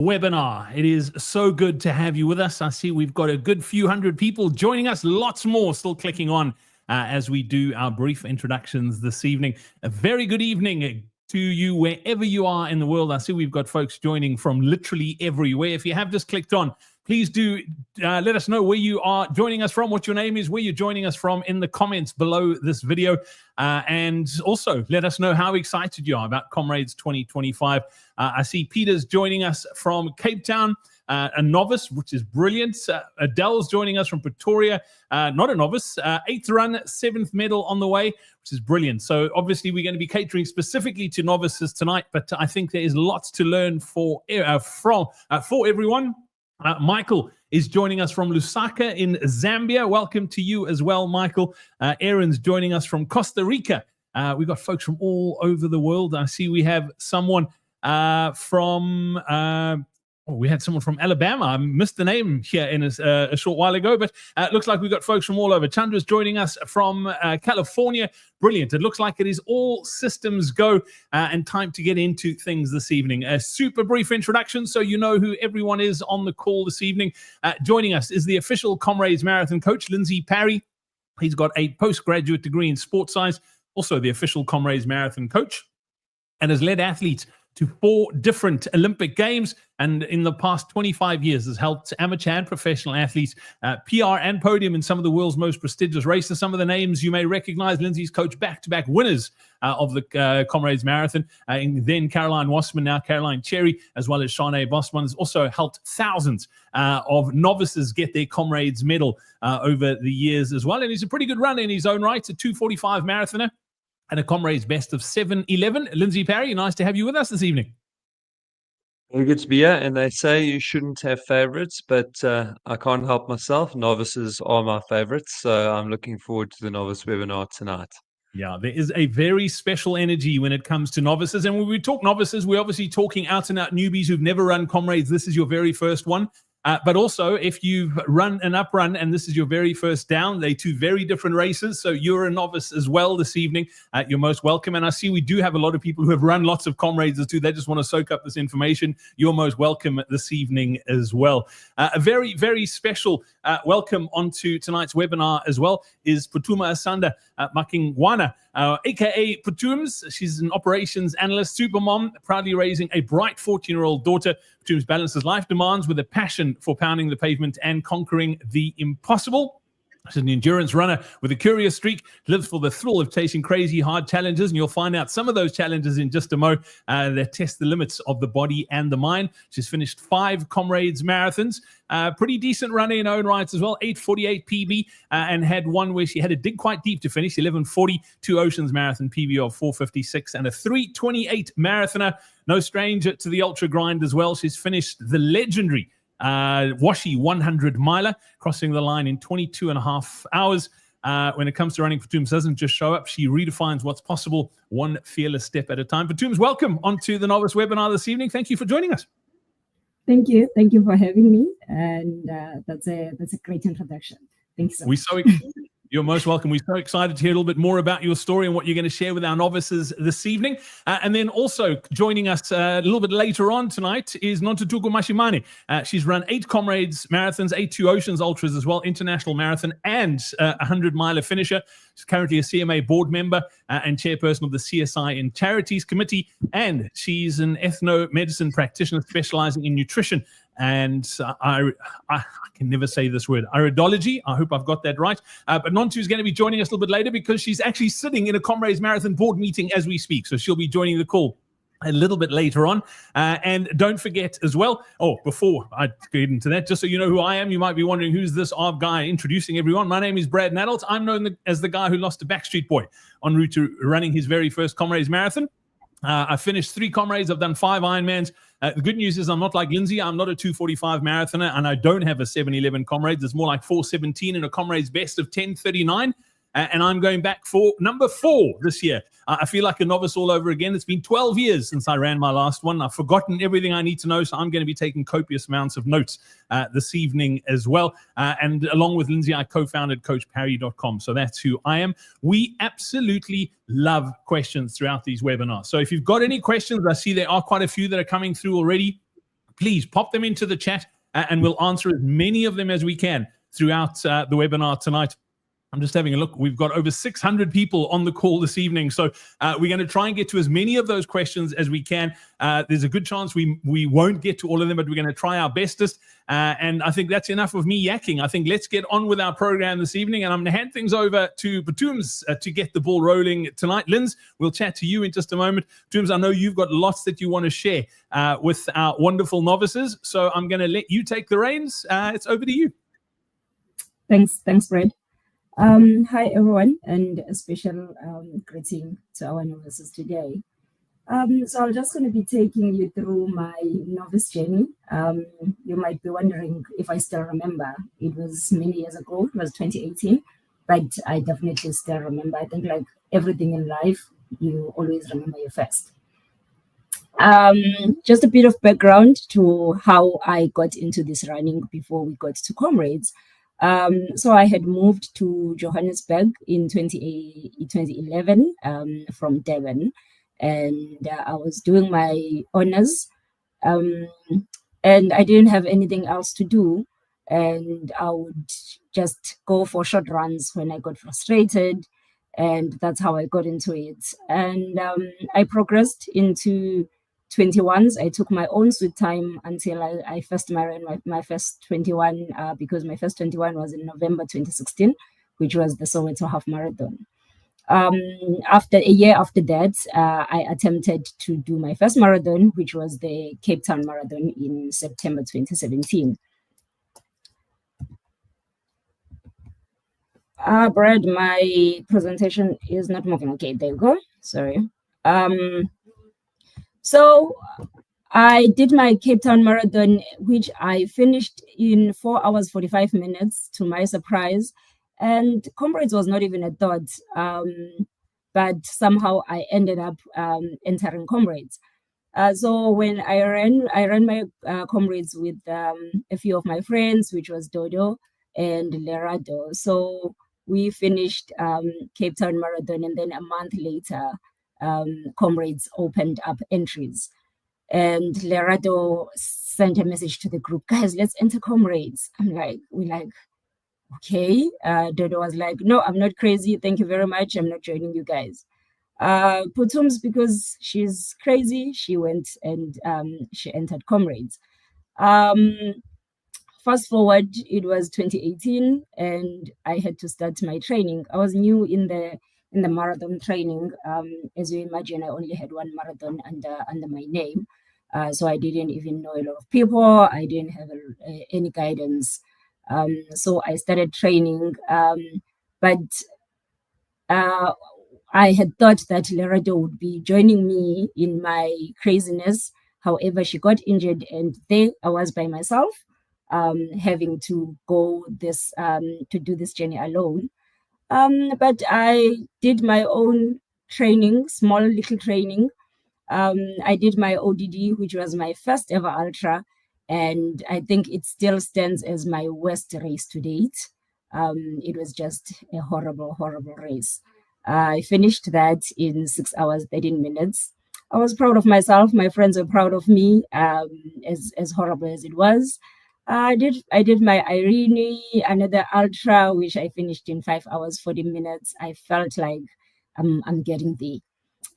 webinar. It is so good to have you with us. I see we've got a good few hundred people joining us, lots more still clicking on as we do our brief introductions this evening. A very good evening to you wherever you are in the world. I see we've got folks joining from literally everywhere. If you have just clicked on, please do let us know where you are joining us from, what your name is, where you're joining us from in the comments below this video. And also let us know how excited you are about Comrades 2025. I see Peter's joining us from Cape Town, a novice, which is brilliant. Adele's joining us from Pretoria, not a novice, 8th run, 7th medal on the way, which is brilliant. So obviously we're going to be catering specifically to novices tonight, but I think there is lots to learn for everyone. Michael is joining us from Lusaka in Zambia. Welcome to you as well, Michael. Aaron's joining us from Costa Rica. We've got folks from all over the world. I see we have someone we had someone from Alabama. I missed the name here in a short while ago, but it looks like we've got folks from all over. Chandra's joining us from California. Brilliant. It looks like it is all systems go and time to get into things this evening. A super brief introduction so you know who everyone is on the call this evening. Joining us is the official Comrades Marathon coach, Lindsay Parry. He's got a postgraduate degree in sports science, also the official Comrades Marathon coach, and has led athletes to 4 different Olympic Games, and in the past 25 years has helped amateur and professional athletes PR and podium in some of the world's most prestigious races. Some of the names you may recognize: Lindsay's coached back-to-back winners of the Comrades Marathon, and then Caroline Wassman, now Caroline Cherry, as well as Shanae Bosman, has also helped thousands of novices get their Comrades medal over the years as well. And he's a pretty good runner in his own right, a 2:45 marathoner, and a Comrades best of 7:11. Lindsay Parry, nice to have you with us this evening. Very good to be here. And they say you shouldn't have favorites, but I can't help myself. Novices are my favorites, so I'm looking forward to the novice webinar tonight. Yeah, there is a very special energy when it comes to novices. And when we talk novices, we're obviously talking out-and-out newbies who've never run Comrades. This is your very first one. But also, if you've run an up run and this is your very first down, they're 2 very different races. So you're a novice as well this evening. You're most welcome. And I see we do have a lot of people who have run lots of Comrades too. They just want to soak up this information. You're most welcome this evening as well. A very, very special welcome onto tonight's webinar as well is Putuma Asanda Makingwana, aka Putums. She's an operations analyst, super mom, proudly raising a bright 14-year-old daughter. Putums balances life demands with a passion for pounding the pavement and conquering the impossible. She's an endurance runner with a curious streak, lives for the thrill of chasing crazy hard challenges, and you'll find out some of those challenges in just a mo that test the limits of the body and the mind. She's finished 5 Comrades marathons, pretty decent runner in her own rights as well, 8:48 PB, and had one where she had to dig quite deep to finish, 11:40, 2 Oceans Marathon PB of 4:56, and a 3:28 marathoner. No stranger to the ultra grind as well. She's finished the legendary Washi 100 miler, crossing the line in 22 and a half hours. When it comes to running, Putums doesn't just show up. She redefines what's possible, one fearless step at a time. Putums, welcome onto the Novice webinar this evening. Thank you for joining us. Thank you. Thank you for having me. And that's a great introduction. Thanks so much. You're most welcome. We're so excited to hear a little bit more about your story and what you're going to share with our novices this evening. And then also joining us a little bit later on tonight is Nontutuko Mashimane. She's run 8 Comrades marathons, 8 2 Oceans Ultras as well, international marathon, and a 100-miler finisher. She's currently a CMA board member and chairperson of the CSI and Charities Committee. And she's an ethno-medicine practitioner specializing in nutrition. And I can never say this word, iridology. I hope I've got that right. But Nontu is going to be joining us a little bit later because she's actually sitting in a Comrades Marathon board meeting as we speak. So she'll be joining the call a little bit later on. And don't forget as well, before I get into that, just so you know who I am, you might be wondering who's this guy introducing everyone. My name is Brad Nadelt. I'm known as the guy who lost to Backstreet Boy en route to running his very first Comrades Marathon. I finished 3 Comrades. I've done 5 Ironmans. The good news is I'm not like Lindsay. I'm not a 2:45 marathoner, and I don't have a 7:11 Comrades. It's more like 4:17 and a Comrades best of 10:39. And I'm going back for number 4 this year. I feel like a novice all over again. It's been 12 years since I ran my last one. I've forgotten everything I need to know, so I'm going to be taking copious amounts of notes this evening as well. And along with Lindsay, I co-founded CoachParry.com, so that's who I am. We absolutely love questions throughout these webinars. So if you've got any questions, I see there are quite a few that are coming through already. please pop them into the chat and we'll answer as many of them as we can throughout the webinar tonight. I'm just having a look. We've got over 600 people on the call this evening. So we're going to try and get to as many of those questions as we can. There's a good chance we won't get to all of them, but we're going to try our bestest. And I think that's enough of me yakking. I think let's get on with our program this evening. And I'm going to hand things over to Batooms to get the ball rolling tonight. Linz, we'll chat to you in just a moment. Batooms, I know you've got lots that you want to share with our wonderful novices. So I'm going to let you take the reins. It's over to you. Thanks, Brad. Hi, everyone, and a special greeting to our novices today. So I'm just going to be taking you through my novice journey. You might be wondering if I still remember. It was many years ago. It was 2018, but I definitely still remember. I think like everything in life, you always remember your first. Just a bit of background to how I got into this running before we got to Comrades. So I had moved to Johannesburg in 2011 from Durban, and I was doing my honors, and I didn't have anything else to do, and I would just go for short runs when I got frustrated, and that's how I got into it. And I progressed into 21s. I took my own sweet time until I first ran my first 21 because my first 21 was in November 2016, which was the Soweto half marathon. After a year after that, I attempted to do my first marathon, which was the Cape Town Marathon in September 2017. Brad, my presentation is not moving. Okay, there you go. Sorry. So I did my Cape Town Marathon, which I finished in 4 hours, 45 minutes, to my surprise. And Comrades was not even a thought, but somehow I ended up entering Comrades. So when I ran my Comrades with a few of my friends, which was Dodo and Lerado. So we finished Cape Town Marathon, and then a month later, Comrades opened up entries, and Lerado sent a message to the group, guys, let's enter Comrades. We're like, okay. Dodo was like, no, I'm not crazy. Thank you very much. I'm not joining you guys. Batooms, because she's crazy, she went and she entered Comrades. Fast forward, it was 2018, and I had to start my training. I was new in the marathon training. As you imagine, I only had one marathon under my name. So I didn't even know a lot of people. I didn't have any guidance. So I started training. But I had thought that Lerado would be joining me in my craziness. However, she got injured, and there I was by myself, having to go to do this journey alone. But I did my own training, small little training. I did my ODD, which was my first ever ultra, and I think it still stands as my worst race to date. It was just a horrible, horrible race. I finished that in 6 hours, 13 minutes. I was proud of myself. My friends were proud of me, as horrible as it was. I did my Irene, another ultra, which I finished in 5 hours, 40 minutes. I felt like I'm getting there.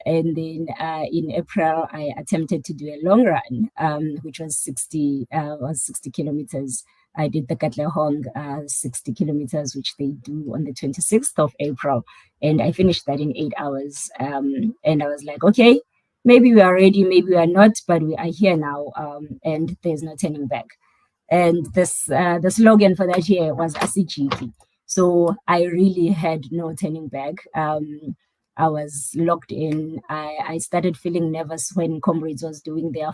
And then in April, I attempted to do a long run, which was 60 kilometers. I did the Katlehong 60 kilometers, which they do on the 26th of April. And I finished that in 8 hours. And I was like, okay, maybe we are ready, maybe we are not, but we are here now. And there's no turning back. And the slogan for that year was Asijiki. So I really had no turning back. I was locked in. I started feeling nervous when Comrades was doing their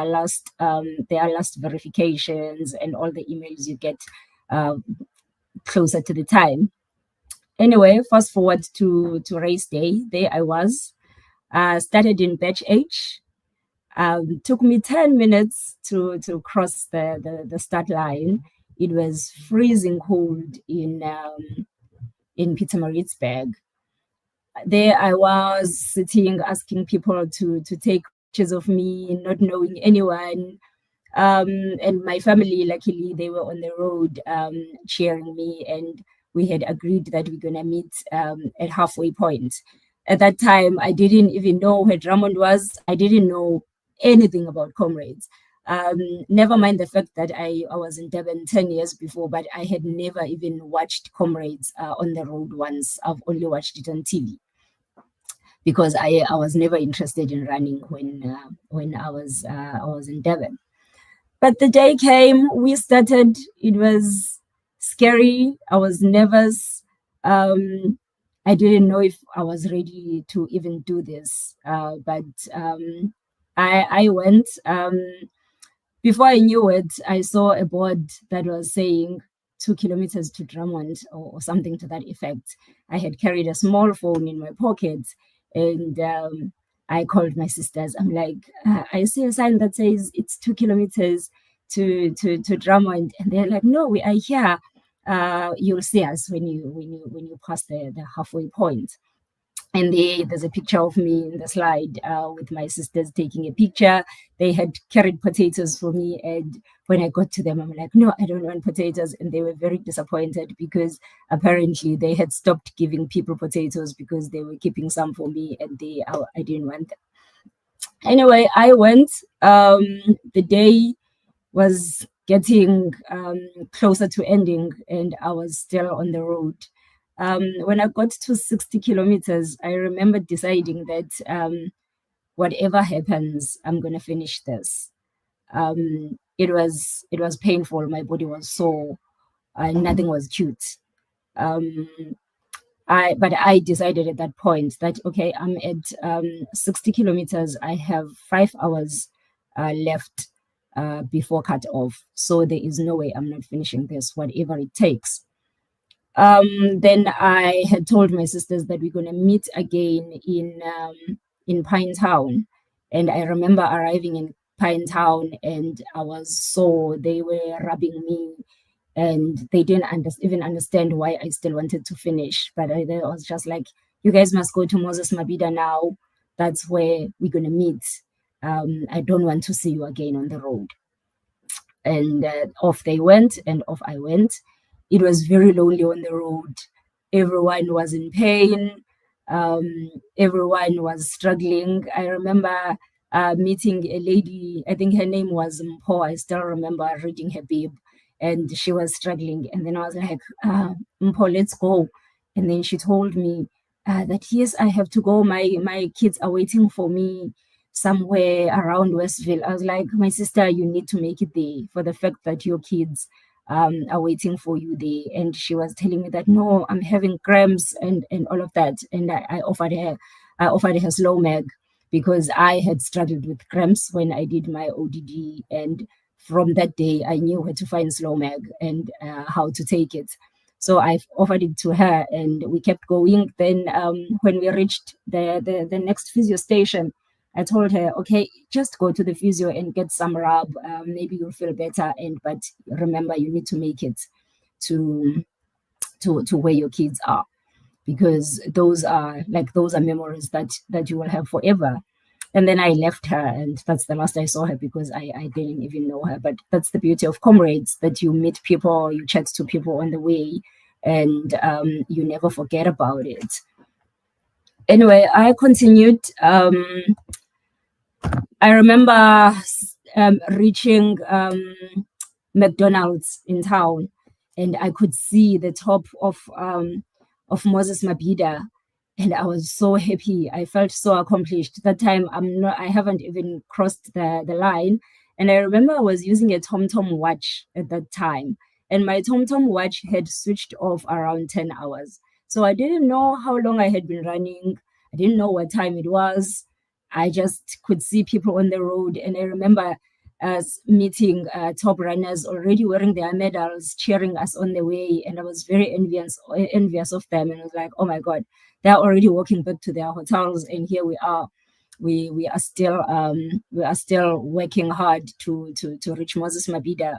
last verifications and all the emails you get closer to the time. Anyway, fast forward to race day. There I was. Started in batch H. Took me 10 minutes to cross the start line. It was freezing cold in Pietermaritzburg. There I was sitting, asking people to take pictures of me, not knowing anyone. And my family, luckily, they were on the road cheering me, and we had agreed that we're going to meet at halfway point. At that time, I didn't even know where Drummond was. I didn't know anything about Comrades. Never mind the fact that I was in Durban 10 years before, but I had never even watched Comrades on the road once. I've only watched it on TV because I was never interested in running when I was in Durban. But the day came, we started, it was scary. I was nervous. I didn't know if I was ready to even do this. But I went. Before I knew it, I saw a board that was saying 2 kilometers to Drummond or something to that effect. I had carried a small phone in my pocket, and I called my sisters. I'm like, I see a sign that says it's 2 kilometers to Drummond, and they're like, no, we are here. You'll see us when you pass the halfway point. And there's a picture of me in the slide with my sisters taking a picture. They had carried potatoes for me, and when I got to them, I'm like, no, I don't want potatoes. And they were very disappointed because apparently they had stopped giving people potatoes because they were keeping some for me, and I didn't want them. Anyway, I went. The day was getting closer to ending, and I was still on the road. When I got to 60 kilometers, I remember deciding that whatever happens, I'm going to finish this. It was painful. My body was sore. Nothing was cute. But I decided at that point that, okay, I'm at 60 kilometers. I have 5 hours left before cut off. So there is no way I'm not finishing this, whatever it takes. Then I had told my sisters that we're going to meet again in Pinetown. And I remember arriving in Pinetown, and I was sore. They were rubbing me, and they didn't even understand why I still wanted to finish. But I was just like, you guys must go to Moses Mabhida now. That's where we're going to meet. I don't want to see you again on the road. And off they went, and off I went. It was very lonely on the road. Everyone was in pain. Everyone was struggling. I remember meeting a lady, I think her name was Mpho. I still remember reading her bib, and she was struggling. And then I was like, Mpho, let's go. And then she told me that, yes, I have to go. My kids are waiting for me somewhere around Westville. I was like, my sister, you need to make it there for the fact that your kids are waiting for you there. And she was telling me that, no, I'm having cramps and all of that. And I offered her slow mag because I had struggled with cramps when I did my ODD. And from that day, I knew where to find slow mag and how to take it. So I offered it to her, and we kept going. Then when we reached the next physio station, I told her, okay, just go to the physio and get some rub. Maybe you'll feel better. But remember, you need to make it to where your kids are, because those are memories that you will have forever. And then I left her, and that's the last I saw her because I didn't even know her. But that's the beauty of Comrades, that you meet people, you chat to people on the way, and you never forget about it. Anyway, I continued. I remember reaching McDonald's in town, and I could see the top of Moses Mabhida, and I was so happy. I felt so accomplished. That time, I haven't even crossed the line, and I remember I was using a TomTom watch at that time, and my TomTom watch had switched off around 10 hours. So I didn't know how long I had been running. I didn't know what time it was. I just could see people on the road, and I remember us meeting top runners already wearing their medals, cheering us on the way, and I was very envious of them, and I was like, oh my God, they're already walking back to their hotels, and here we are. We are still working hard to reach Moses Mabhida.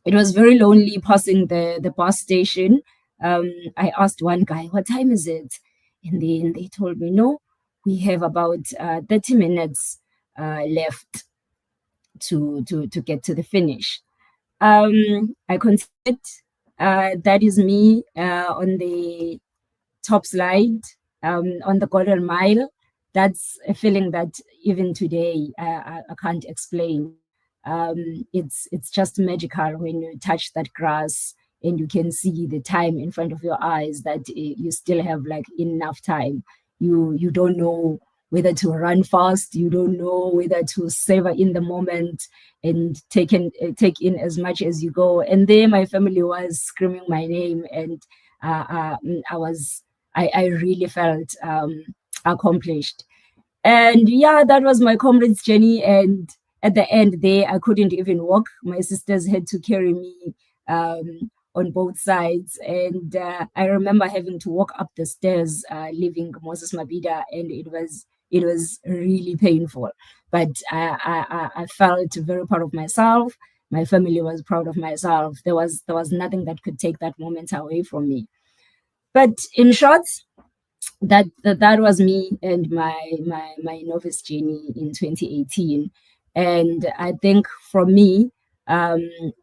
It was very lonely passing the bus station. I asked one guy, what time is it? And then they told me, no, we have about 30 minutes left. to get to the finish. I considered that is me on the top slide on the Golden Mile. That's a feeling that even today I can't explain. It's just magical when you touch that grass and you can see the time in front of your eyes, that you still have like enough time. You don't know whether to run fast, you don't know whether to savor in the moment and take in as much as you go. And there my family was screaming my name, and I really felt accomplished. And yeah, that was my comrades journey. And at the end there, I couldn't even walk. My sisters had to carry me on both sides. And I remember having to walk up the stairs, leaving Moses Mabhida, and it was really painful. But I felt very proud of myself. My family was proud of myself. There was nothing that could take that moment away from me. But in short, that was me and my novice journey in 2018. And I think for me,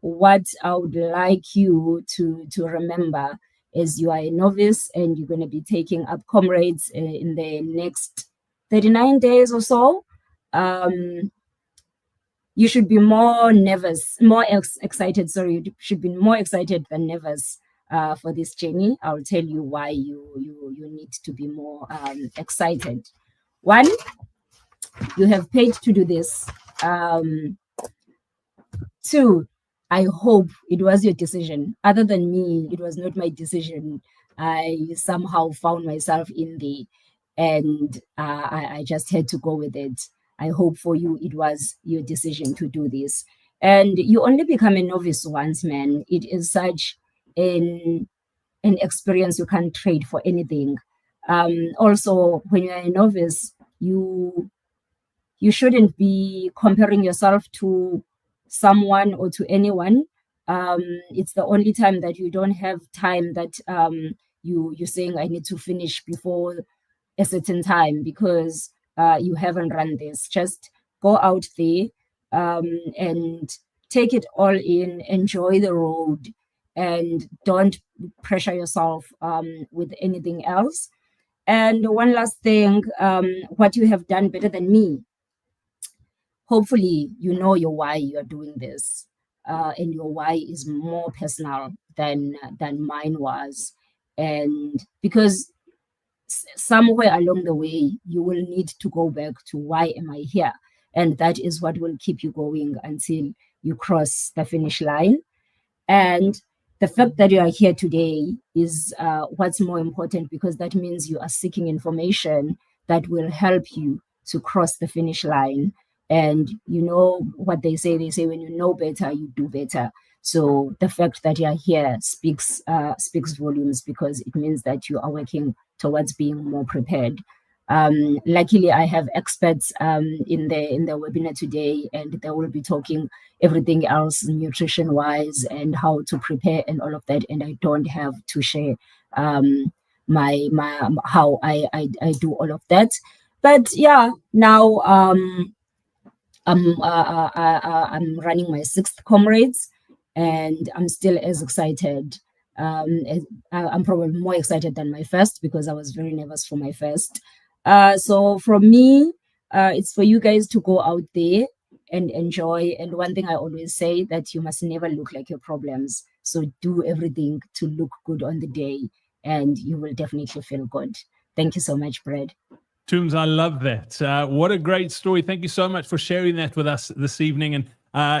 what I would like you to remember is you are a novice and you're going to be taking up Comrades in the next 39 days or so. You should be more excited. Sorry, you should be more excited than nervous for this journey. I'll tell you why you need to be more excited. One, you have paid to do this. Two, I hope it was your decision. Other than me, it was not my decision. I somehow found myself in the, and I just had to go with it. I hope for you it was your decision to do this. And you only become a novice once, man. It is such an experience you can't trade for anything. Also, when you're a novice, you shouldn't be comparing yourself to someone or to anyone. It's the only time that you don't have time that you're saying I need to finish before a certain time because you haven't run this. Just go out there and take it all in, enjoy the road, and don't pressure yourself with anything else. And one last thing, what you have done better than me, hopefully you know your why you're doing this, and your why is more personal than mine was. And because somewhere along the way, you will need to go back to why am I here? And that is what will keep you going until you cross the finish line. And the fact that you are here today is what's more important, because that means you are seeking information that will help you to cross the finish line. And you know what they say when you know better, you do better. So the fact that you are here speaks volumes, because it means that you are working towards being more prepared. Luckily, I have experts in the webinar today, and they will be talking everything else nutrition-wise and how to prepare and all of that. And I don't have to share my how I do all of that. But yeah, now I'm running my 6th Comrades, and I'm still as excited. I'm probably more excited than my first, because I was very nervous for my first. So from me, it's for you guys to go out there and enjoy. And one thing I always say, that you must never look like your problems. So do everything to look good on the day, and you will definitely feel good. Thank you so much, Brad. Toombs, I love that. What a great story. Thank you so much for sharing that with us this evening. And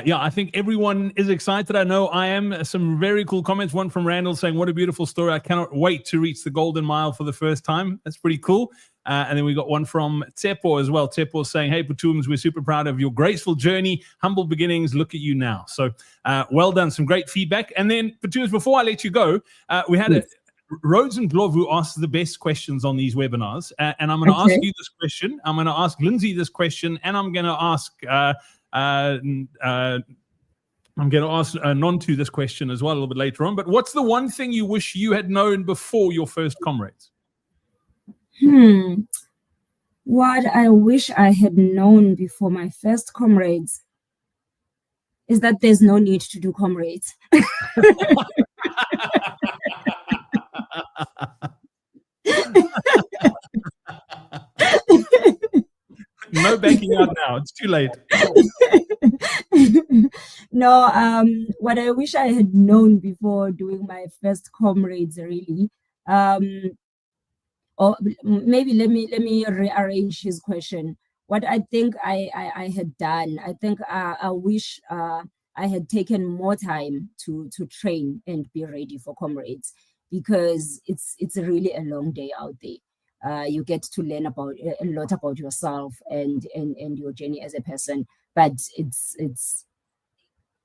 yeah, I think everyone is excited. I know I am. Some very cool comments. One from Randall saying, what a beautiful story. I cannot wait to reach the Golden Mile for the first time. That's pretty cool. And then we got one from Tsepo as well. Tsepo saying, hey, Toombs, we're super proud of your graceful journey, humble beginnings. Look at you now. So well done. Some great feedback. And then, Toombs, before I let you go, we had a Rhodes and Glove, who asks the best questions on these webinars. And I'm going to ask you this question. I'm going to ask Lindsay this question. And I'm going to ask Nontu this question as well a little bit later on. But what's the one thing you wish you had known before your first Comrades? What I wish I had known before my first Comrades. is that there's no need to do Comrades. No backing out now. It's too late. No, what I wish I had known before doing my first Comrades, really, or maybe let me rearrange his question. What I think I had done, I think I wish I had taken more time to train and be ready for Comrades, because it's really a long day out there. You get to learn about a lot about yourself and your journey as a person, but it's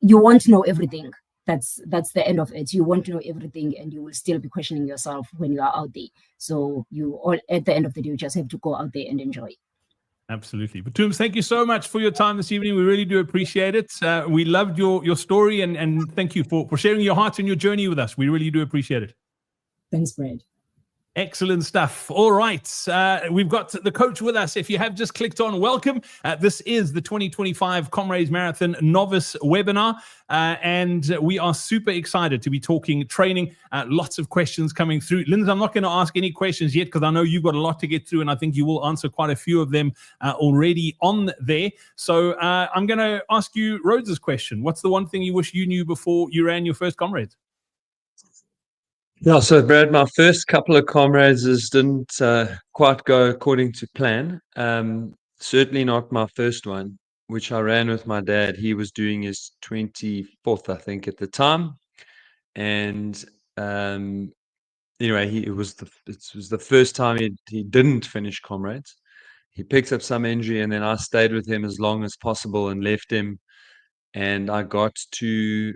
you won't know everything. That's the end of it. You won't know everything, and you will still be questioning yourself when you are out there. So you all, at the end of the day, you just have to go out there and enjoy. Absolutely. But Toombs, thank you so much for your time this evening. We really do appreciate it. We loved your story, and thank you for sharing your heart and your journey with us. We really do appreciate it. Thanks, Brad. Excellent stuff. All right. We've got the coach with us. If you have just clicked on, welcome. This is the 2025 Comrades Marathon Novice webinar. And we are super excited to be talking training. Lots of questions coming through. Lindsay, I'm not going to ask any questions yet because I know you've got a lot to get through, and I think you will answer quite a few of them already on there. So I'm going to ask you Rhodes's question. What's the one thing you wish you knew before you ran your first Comrades? Yeah, so Brad, my first couple of Comrades didn't quite go according to plan. Certainly not my first one, which I ran with my dad. He was doing his 24th, I think, at the time. And anyway, it was the first time he didn't finish Comrades. He picked up some injury, and then I stayed with him as long as possible and left him. And I got to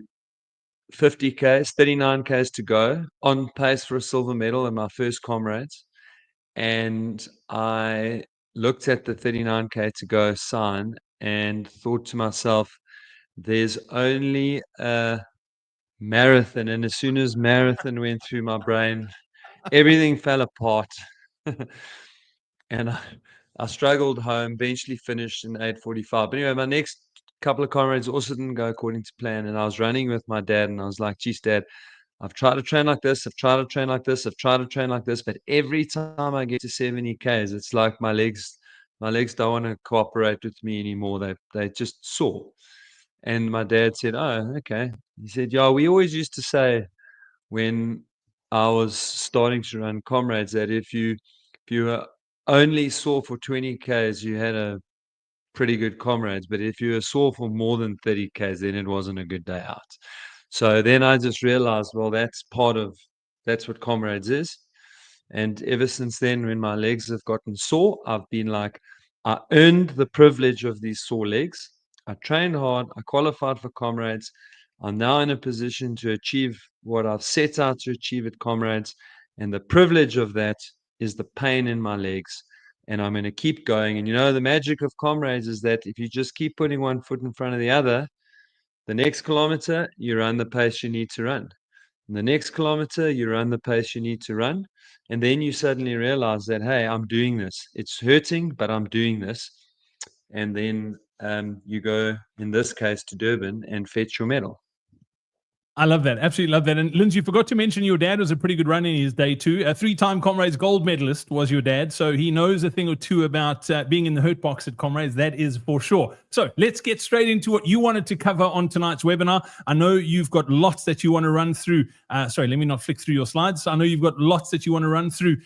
50 Ks, 39 Ks to go, on pace for a silver medal in my first Comrades. And I looked at the 39K to go sign and thought to myself, there's only a marathon. And as soon as marathon went through my brain, everything fell apart. And I struggled home, eventually finished in 8:45. But anyway, my next couple of Comrades also didn't go according to plan. And I was running with my dad, and I was like, geez, Dad, I've tried to train like this. I've tried to train like this. I've tried to train like this. But every time I get to 70 Ks, it's like my legs don't want to cooperate with me anymore. They just sore. And my dad said, oh, okay. He said, yeah, we always used to say when I was starting to run Comrades that if you were only sore for 20 Ks, you had a pretty good Comrades. But if you were sore for more than 30 Ks, then it wasn't a good day out. So then I just realized, well, that's what Comrades is. And ever since then, when my legs have gotten sore, I've been like, I earned the privilege of these sore legs. I trained hard. I qualified for Comrades. I'm now in a position to achieve what I've set out to achieve at Comrades. And the privilege of that is the pain in my legs. And I'm going to keep going. And the magic of Comrades is that if you just keep putting one foot in front of the other, the next kilometer, you run the pace you need to run. And the next kilometer, you run the pace you need to run. And then you suddenly realize that, hey, I'm doing this. It's hurting, but I'm doing this. And then you go, in this case, to Durban and fetch your medal. I love that. Absolutely love that. And Lindsay, you forgot to mention your dad was a pretty good runner in his day too. A 3-time Comrades gold medalist was your dad. So he knows a thing or two about being in the hurt box at Comrades. That is for sure. So let's get straight into what you wanted to cover on tonight's webinar. I know you've got lots that you want to run through. Sorry, let me not flick through your slides. I know you've got lots that you want to run through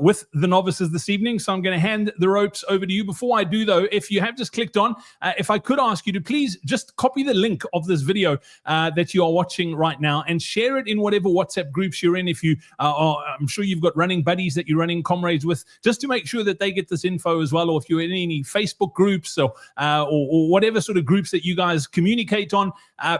with the novices this evening. So I'm going to hand the ropes over to you. Before I do though, if you have just clicked on, if I could ask you to please just copy the link of this video that you are watching right now and share it in whatever WhatsApp groups you're in. If you I'm sure you've got running buddies that you're running Comrades with, just to make sure that they get this info as well. Or if you're in any Facebook groups or whatever sort of groups that you guys communicate on,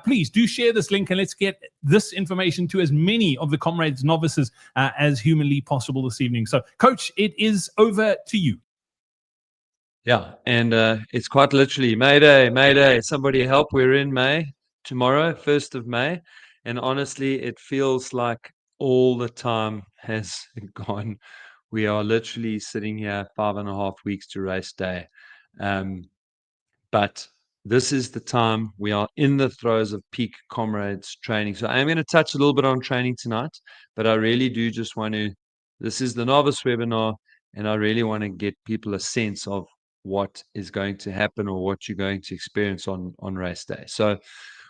please do share this link and let's get this information to as many of the Comrades novices as humanly possible this evening. So Coach, it is over to you. Yeah, and it's quite literally Mayday, somebody help, we're in May. Tomorrow, 1st of May, and honestly, it feels like all the time has gone. We are literally sitting here 5.5 weeks to race day, but this is the time. We are in the throes of peak Comrades training. So I'm going to touch a little bit on training tonight, but I really do just want to, this is the novice webinar, and I really want to get people a sense of what is going to happen or what you're going to experience on race day. So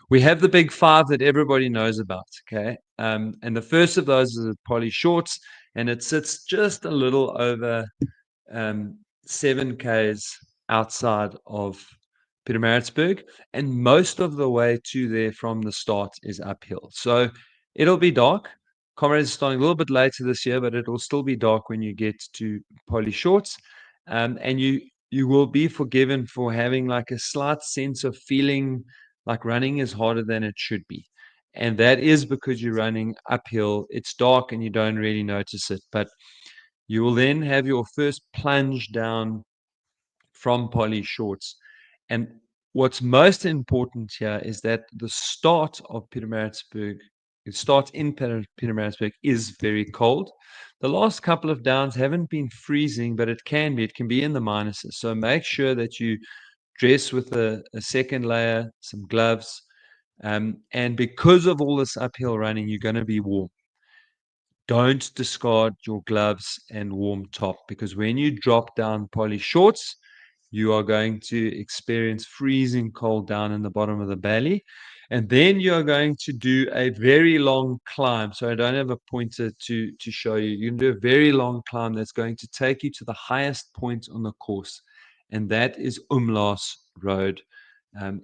we have the big five that everybody knows about, okay? And the first of those is the poly shorts, and it sits just a little over 7Ks outside of Pietermaritzburg, and most of the way to there from the start is uphill. So it'll be dark. Comrades is starting a little bit later this year, but it'll still be dark when you get to Poly Shorts. And you will be forgiven for having like a slight sense of feeling like running is harder than it should be. And that is because you're running uphill. It's dark and you don't really notice it. But you will then have your first plunge down from Poly Shorts. And what's most important here is that the start of Pietermaritzburg, the start in Pietermaritzburg is very cold. The last couple of downs haven't been freezing, but it can be in the minuses. So make sure that you dress with a second layer, some gloves. And because of all this uphill running, you're going to be warm. Don't discard your gloves and warm top, because when you drop down Poly Shorts, you are going to experience freezing cold down in the bottom of the valley. And then you're going to do a very long climb. So I don't have a pointer to show you. You can do a very long climb that's going to take you to the highest point on the course. And that is Umlaas Road.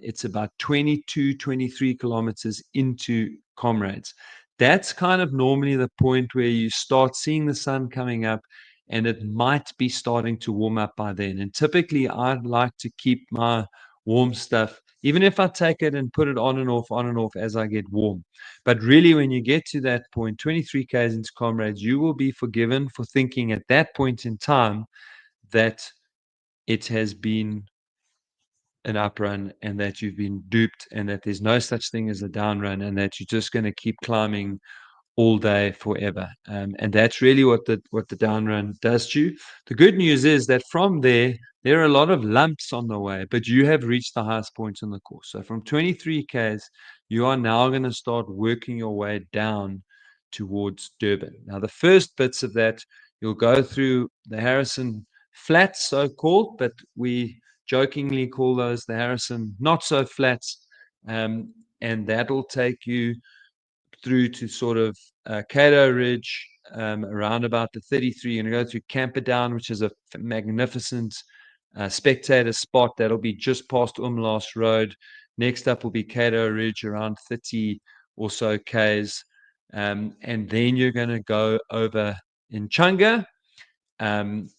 It's about 22, 23 kilometers into Comrades. That's kind of normally the point where you start seeing the sun coming up, and it might be starting to warm up by then. And typically, I'd like to keep my warm stuff, even if I take it and put it on and off as I get warm. But really, when you get to that point, 23 Ks into Comrades, you will be forgiven for thinking at that point in time that it has been an up run and that you've been duped and that there's no such thing as a down run and that you're just going to keep climbing all day forever. And that's really what the down run does to you. The good news is that from there are a lot of lumps on the way, but you have reached the highest point on the course. So from 23 Ks, you are now going to start working your way down towards Durban. Now, the first bits of that, you'll go through the Harrison Flats, so-called, but we jokingly call those the Harrison not so flats. And that'll take you through to sort of Cato Ridge, around about the 33. You're going to go through Camperdown, which is a magnificent spectator spot. That'll be just past Umlaas Road. Next up will be Cato Ridge, around 30 or so Ks. And then you're going to go over in Chunga. And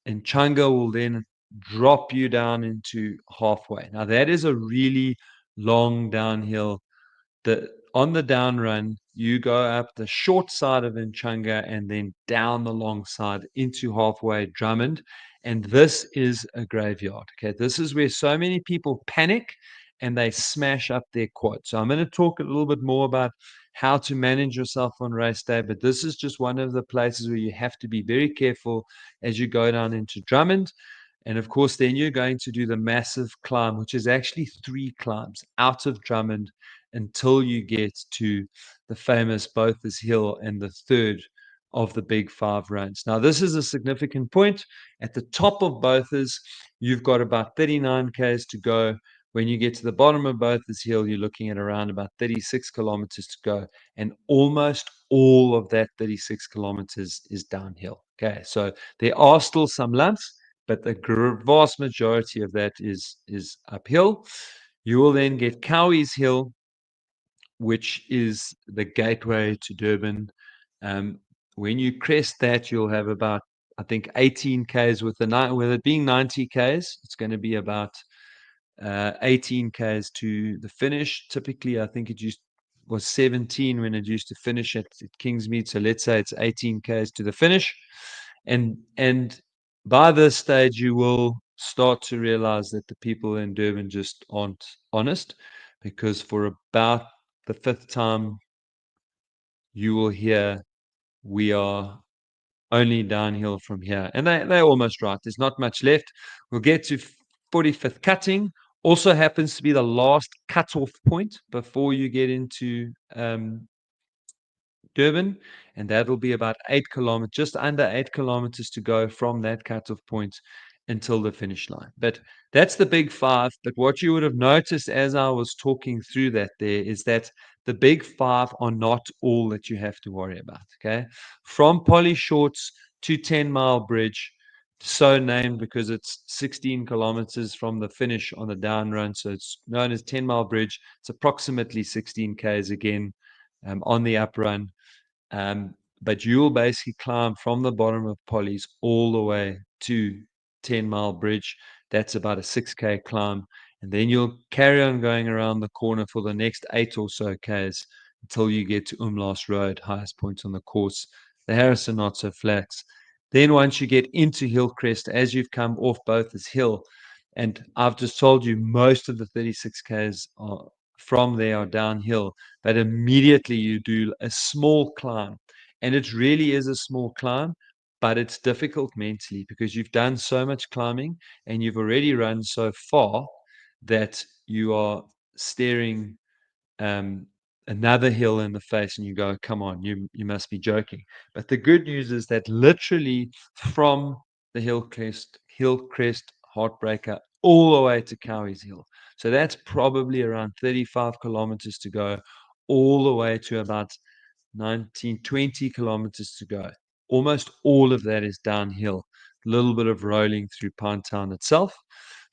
in Chunga will then drop you down into halfway. Now, that is a really long downhill. On the down run, you go up the short side of Nchunga and then down the long side into halfway Drummond. And this is a graveyard. Okay, this is where so many people panic and they smash up their quad. So I'm going to talk a little bit more about how to manage yourself on race day, but this is just one of the places where you have to be very careful as you go down into Drummond. And of course, then you're going to do the massive climb, which is actually 3 climbs out of Drummond until you get to the famous Bothers Hill and the third of the big 5 runs. Now, this is a significant point. At the top of Bothers, you've got about 39 Ks to go. When you get to the bottom of Bothers Hill, you're looking at around about 36 kilometers to go. And almost all of that 36 kilometers is downhill. Okay, so there are still some lumps, but the vast majority of that is uphill. You will then get Cowie's Hill, which is the gateway to Durban. When you crest that, you'll have about, I think, 18 Ks with it being 90 Ks. It's going to be about 18 Ks to the finish. Typically, I think was 17 when it used to finish at Kingsmead. So let's say it's 18 Ks to the finish. And by this stage, you will start to realize that the people in Durban just aren't honest, because for about the 5th time, you will hear, we are only downhill from here. And they're almost right. There's not much left. We'll get to 45th cutting Also happens to be the last cutoff point before you get into Durban, and that'll be about 8 kilometers, just under 8 kilometers to go from that cutoff point until the finish line. But that's the big five. But what you would have noticed as I was talking through that there is that the big five are not all that you have to worry about. Okay. From Polly Shorts to 10-mile bridge, so named because it's 16 kilometers from the finish on the down run. So it's known as 10-mile bridge. It's approximately 16 Ks again on the up run. But you will basically climb from the bottom of Polly's all the way to 10-mile bridge. That's about a 6K climb. And then you'll carry on going around the corner for the next 8 or so Ks until you get to Umlaas Road, highest point on the course, the Harrison Not So Flats. Then once you get into Hillcrest, as you've come off both as hill, and I've just told you most of the 36 Ks are from there are downhill, but immediately you do a small climb. And it really is a small climb, but it's difficult mentally because you've done so much climbing and you've already run so far that you are staring another hill in the face and you go, come on, you must be joking. But the good news is that literally from the Hillcrest Heartbreaker all the way to Cowie's Hill. So that's probably around 35 kilometers to go, all the way to about 19, 20 kilometers to go. Almost all of that is downhill, a little bit of rolling through Pinetown itself.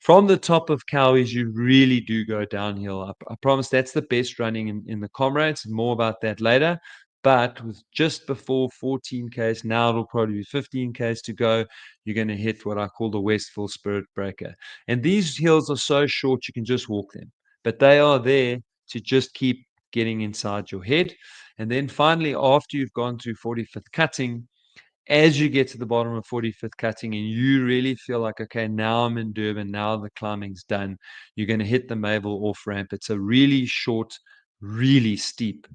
From the top of Cowie's, you really do go downhill. I promise that's the best running in the Comrades. More about that later. But with just before 14 Ks, now it'll probably be 15 Ks to go, you're going to hit what I call the Westville Spirit Breaker. And these hills are so short, you can just walk them. But they are there to just keep getting inside your head. And then finally, after you've gone through 45th cutting, as you get to the bottom of 45th cutting and you really feel like, okay, now I'm in Durban, now the climbing's done, you're going to hit the Mabel off ramp. It's a really short, really steep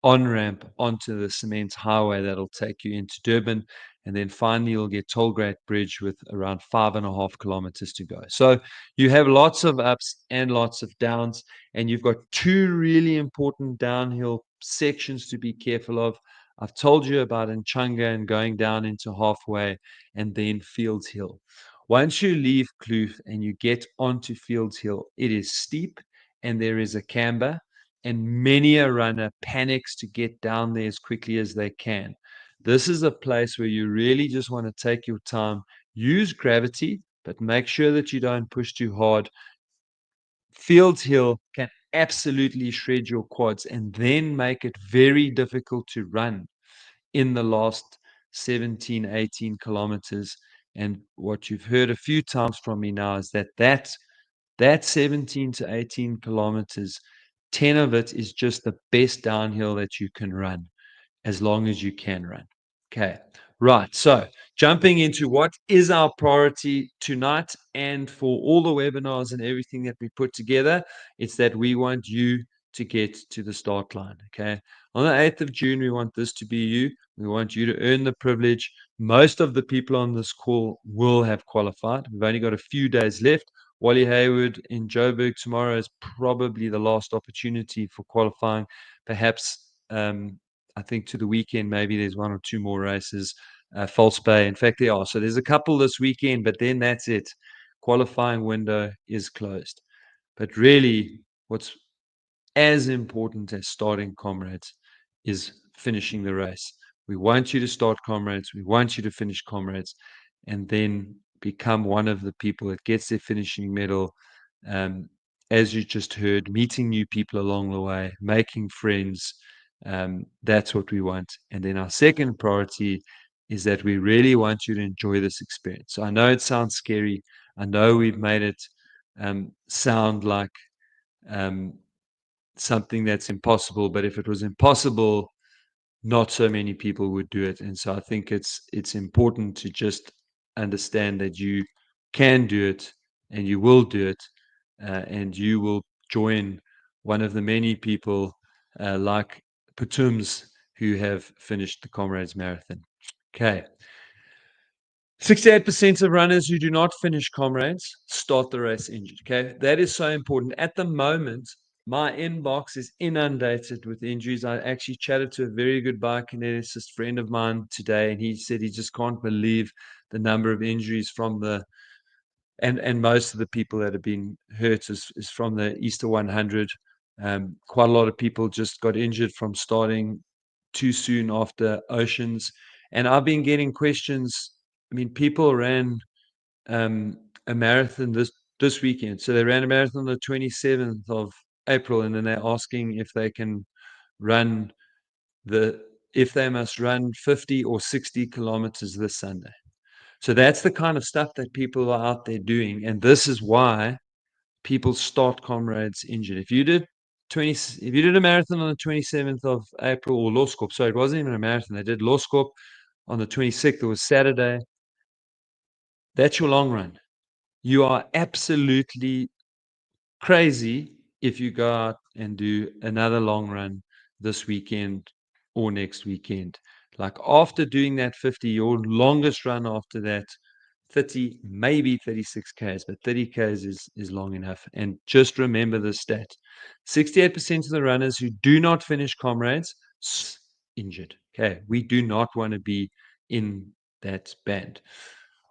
on ramp onto the cement highway that'll take you into Durban. And then finally, you'll get Tollgate Bridge with around 5.5 kilometers to go. So you have lots of ups and lots of downs, and you've got two really important downhill sections to be careful of. I've told you about Nchanga and going down into halfway and then Fields Hill. Once you leave Kloof and you get onto Fields Hill, it is steep and there is a camber, and many a runner panics to get down there as quickly as they can. This is a place where you really just want to take your time, use gravity, but make sure that you don't push too hard. Fields Hill can absolutely shred your quads and then make it very difficult to run in the last 17, 18 kilometers. And what you've heard a few times from me now is that 17 to 18 kilometers, 10 of it is just the best downhill that you can run as long as you can run. Okay, right. So jumping into what is our priority tonight and for all the webinars and everything that we put together, it's that we want you to get to the start line. Okay, on the 8th of June, we want this to be you. We want you to earn the privilege. Most of the people on this call will have qualified. We've only got a few days left. Wally Hayward in Joburg tomorrow is probably the last opportunity for qualifying. Perhaps I think to the weekend, maybe there's one or two more races. False Bay, in fact, there are. So there's a couple this weekend, but then that's it. Qualifying window is closed. But really, what's as important as starting Comrades is finishing the race. We want you to start Comrades. We want you to finish Comrades, and then become one of the people that gets their finishing medal. As you just heard, meeting new people along the way, making friends. That's what we want. And then our second priority is that we really want you to enjoy this experience. So I know it sounds scary. I know we've made it sound like something that's impossible, but if it was impossible, not so many people would do it. And so I think it's important to just understand that you can do it and you will do it, and you will join one of the many people like Patums who have finished the Comrades Marathon. Okay. 68% of runners who do not finish Comrades start the race injured. Okay, that is so important. At the moment, my inbox is inundated with injuries. I actually chatted to a very good biokineticist friend of mine today, and he said he just can't believe the number of injuries from the and most of the people that have been hurt is from the Easter 100. Quite a lot of people just got injured from starting too soon after Oceans, and I've been getting questions. I mean, people ran a marathon this weekend, so they ran a marathon on the 27th of April, and then they're asking if they can run if they must run 50 or 60 kilometers this Sunday. So that's the kind of stuff that people are out there doing. And this is why people start Comrades injured. If you did a marathon on the 27th of April, or Loskop, sorry, it wasn't even a marathon. They did Loskop on the 26th. It was Saturday. That's your long run. You are absolutely crazy if you go out and do another long run this weekend or next weekend. Like after doing that 50, your longest run after that, 30, maybe 36 Ks, but 30 Ks is long enough. And just remember this stat. 68% of the runners who do not finish Comrades injured. Okay, we do not want to be in that band.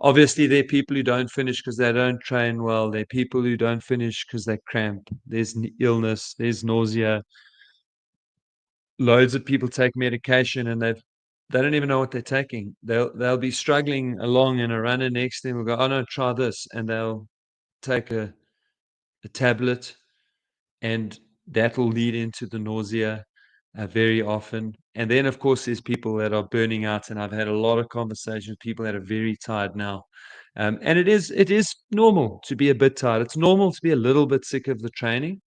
Obviously, there are people who don't finish because they don't train well. There are people who don't finish because they cramp. There's illness, there's nausea. Loads of people take medication and they don't even know what they're taking. They'll be struggling along, and a runner next to them will go, "Oh no, try this," and they'll take a tablet, and that will lead into the nausea very often. And then, of course, there's people that are burning out, and I've had a lot of conversations with people that are very tired now. And it is normal to be a bit tired. It's normal to be a little bit sick of the training.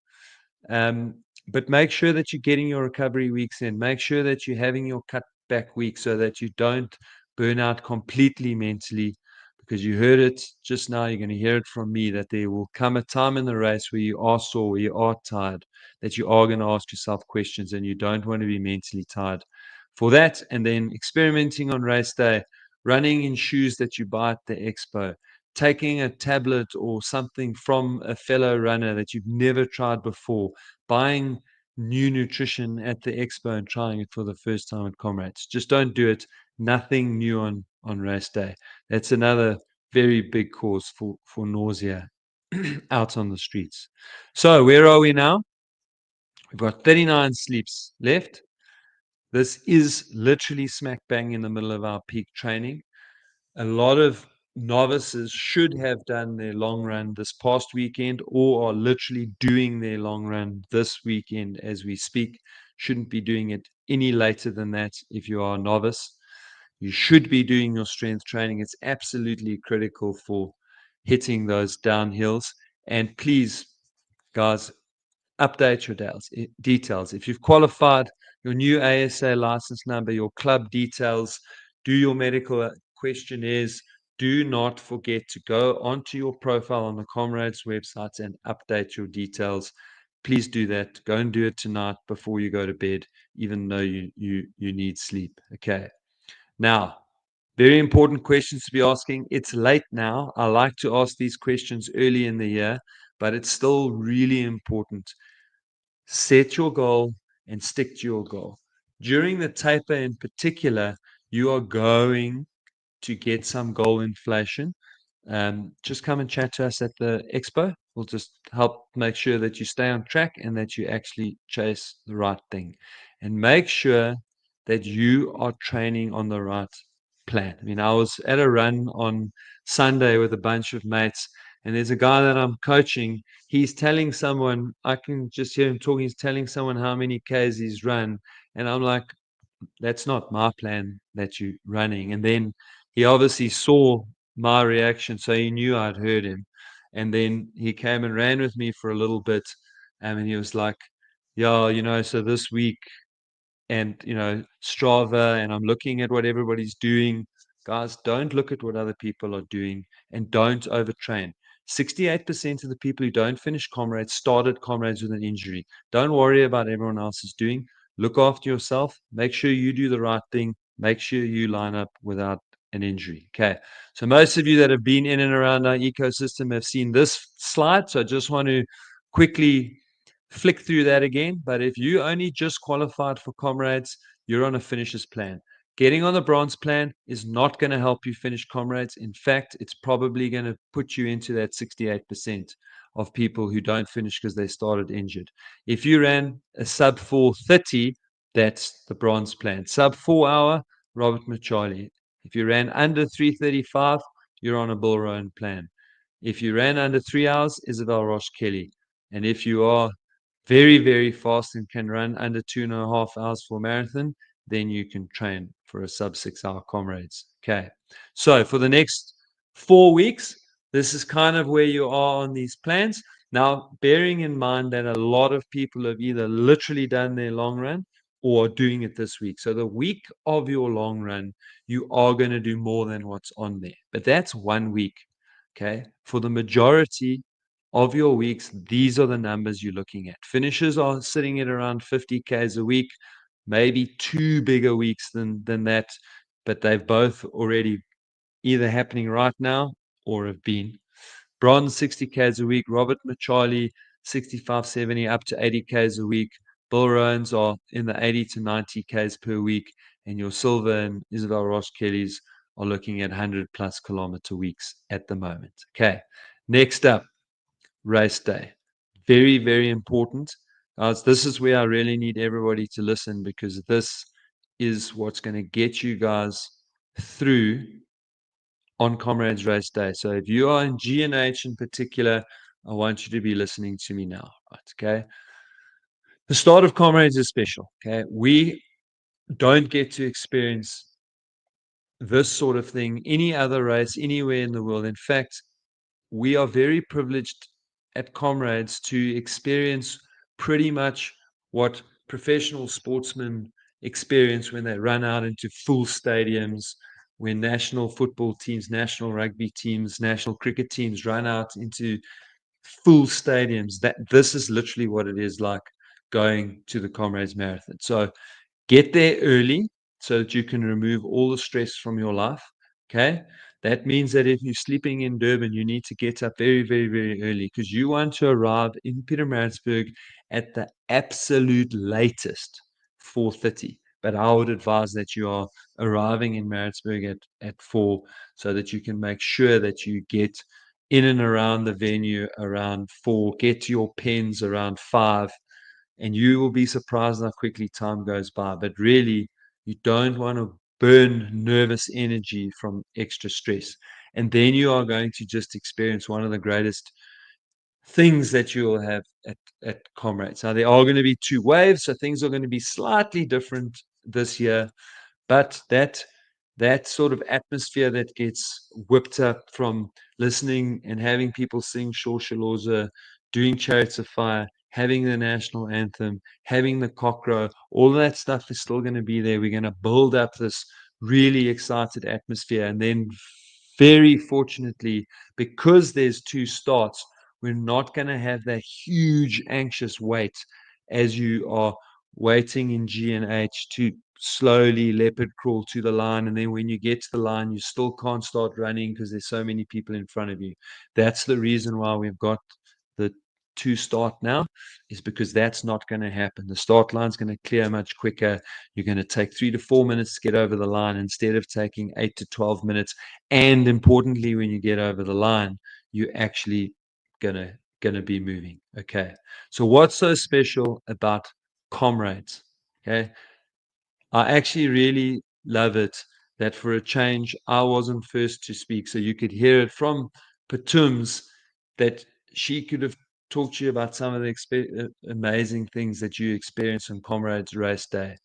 But make sure that you're getting your recovery weeks in. Make sure that you're having your cutback weeks so that you don't burn out completely mentally, because you heard it just now. You're going to hear it from me that there will come a time in the race where you are sore, where you are tired, that you are going to ask yourself questions, and you don't want to be mentally tired for that. And then experimenting on race day, running in shoes that you buy at the expo, taking a tablet or something from a fellow runner that you've never tried before, buying new nutrition at the expo and trying it for the first time at Comrades. Just don't do it. Nothing new on race day. That's another very big cause for nausea out on the streets. So where are we now? We've got 39 sleeps left. This is literally smack bang in the middle of our peak training. A lot of novices should have done their long run this past weekend, or are literally doing their long run this weekend as we speak. Shouldn't be doing it any later than that. If you are a novice, you should be doing your strength training. It's absolutely critical for hitting those downhills. And please, guys, update your details. If you've qualified, your new ASA license number, your club details, do your medical questionnaires. Do not forget to go onto your profile on the Comrades website and update your details. Please do that. Go and do it tonight before you go to bed, even though you need sleep. Okay. Now, very important questions to be asking. It's late now. I like to ask these questions early in the year, but it's still really important. Set your goal and stick to your goal. During the taper in particular, you are going to get some goal inflation. Just come and chat to us at the expo. We'll just help make sure that you stay on track and that you actually chase the right thing. And make sure that you are training on the right plan. I mean, I was at a run on Sunday with a bunch of mates, and there's a guy that I'm coaching. He's telling someone, I can just hear him talking, he's telling someone how many Ks he's run. And I'm like, that's not my plan that you're running. And then he obviously saw my reaction, so he knew I'd heard him. And then he came and ran with me for a little bit. And he was like, yeah, so this week, and Strava, and I'm looking at what everybody's doing. Guys, don't look at what other people are doing, and don't overtrain. 68% of the people who don't finish Comrades started Comrades with an injury. Don't worry about everyone else is doing. Look after yourself. Make sure you do the right thing. Make sure you line up without an injury. Okay. So most of you that have been in and around our ecosystem have seen this slide. So I just want to quickly flick through that again. But if you only just qualified for Comrades, you're on a finisher's plan. Getting on the bronze plan is not going to help you finish Comrades. In fact, it's probably going to put you into that 68% of people who don't finish because they started injured. If you ran a sub 4:30, that's the bronze plan. Sub 4 hour, Robert Machali. If you ran under 3:35, you're on a Bill Rowan plan. If you ran under 3 hours, Isabel Roche Kelly. And if you are very, very fast and can run under 2.5 hours for a marathon, then you can train for a sub 6 hour Comrades. Okay. So for the next 4 weeks, this is kind of where you are on these plans. Now, bearing in mind that a lot of people have either literally done their long run or doing it this week. So the week of your long run, you are going to do more than what's on there. But that's 1 week. Okay. For the majority of your weeks, these are the numbers you're looking at. Finishers are sitting at around 50 Ks a week, maybe 2 bigger weeks than that, but they've both already either happening right now or have been. Bronze 60 Ks a week, Robert Machali 65, 70 up to 80 Ks a week. Bill Rowan's are in the 80 to 90 Ks per week, and your silver and Isabel Roche Kelly's are looking at 100 plus kilometer weeks at the moment. Okay, next up, race day. Very, very important. This is where I really need everybody to listen, because this is what's going to get you guys through on Comrades Race Day. So if you are in G&H in particular, I want you to be listening to me now. Right, okay. The start of Comrades is special. Okay. We don't get to experience this sort of thing any other race anywhere in the world. In fact, we are very privileged at Comrades to experience pretty much what professional sportsmen experience when they run out into full stadiums, when national football teams, national rugby teams, national cricket teams run out into full stadiums. That this is literally what it is like going to the Comrades Marathon. So get there early so that you can remove all the stress from your life. Okay. That means that if you're sleeping in Durban, you need to get up very, very, very early, because you want to arrive in Pietermaritzburg at the absolute latest 4:30. But I would advise that you are arriving in Maritzburg at 4, so that you can make sure that you get in and around the venue around 4, get to your pens around 5, and you will be surprised how quickly time goes by. But really, you don't want to burn nervous energy from extra stress. And then you are going to just experience one of the greatest things that you will have at Comrades. Now, there are going to be 2 waves, so things are going to be slightly different this year. But that sort of atmosphere that gets whipped up from listening and having people sing Shoshaloza, doing Chariots of Fire, having the national anthem, having the cockroach, all that stuff is still going to be there. We're going to build up this really excited atmosphere. And then, very fortunately, because there's 2 starts, we're not going to have that huge anxious wait as you are waiting in G&H to slowly leopard crawl to the line. And then when you get to the line, you still can't start running because there's so many people in front of you. That's the reason why we've got the 2 start now, is because that's not going to happen. The start line's going to clear much quicker. You're going to take 3 to 4 minutes to get over the line instead of taking 8 to 12 minutes. And importantly, when you get over the line, you're actually gonna be moving. Okay. So what's so special about Comrades? Okay. I actually really love it that for a change, I wasn't first to speak. So you could hear it from Patums that she could have talked to you about some of the amazing things that you experience on Comrades Race Day.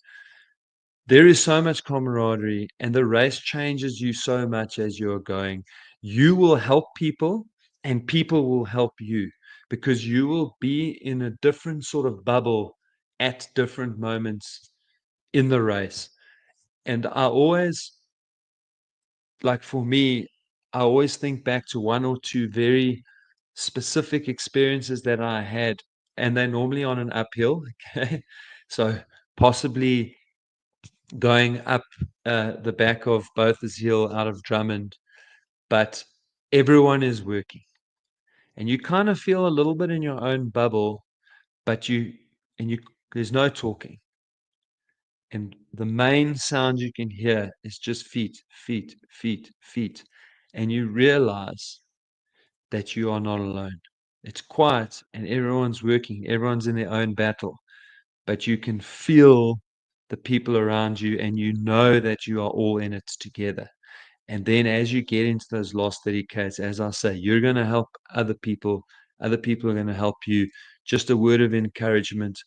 There is so much camaraderie, and the race changes you so much as you're going. You will help people, and people will help you, because you will be in a different sort of bubble at different moments in the race. And I always, like for me, I always think back to 1 or 2 very specific experiences that I had, and they're normally on an uphill. Okay. So possibly going up the back of Botha's Hill out of Drummond, but everyone is working. And you kind of feel a little bit in your own bubble, but there's no talking. And the main sound you can hear is just feet, feet, feet, feet. And you realize that you are not alone. It's quiet and everyone's working, everyone's in their own battle, but you can feel the people around you and you know that you are all in it together. And then as you get into those last 30Ks, as I say, you're going to help other people are going to help you. Just a word of encouragement.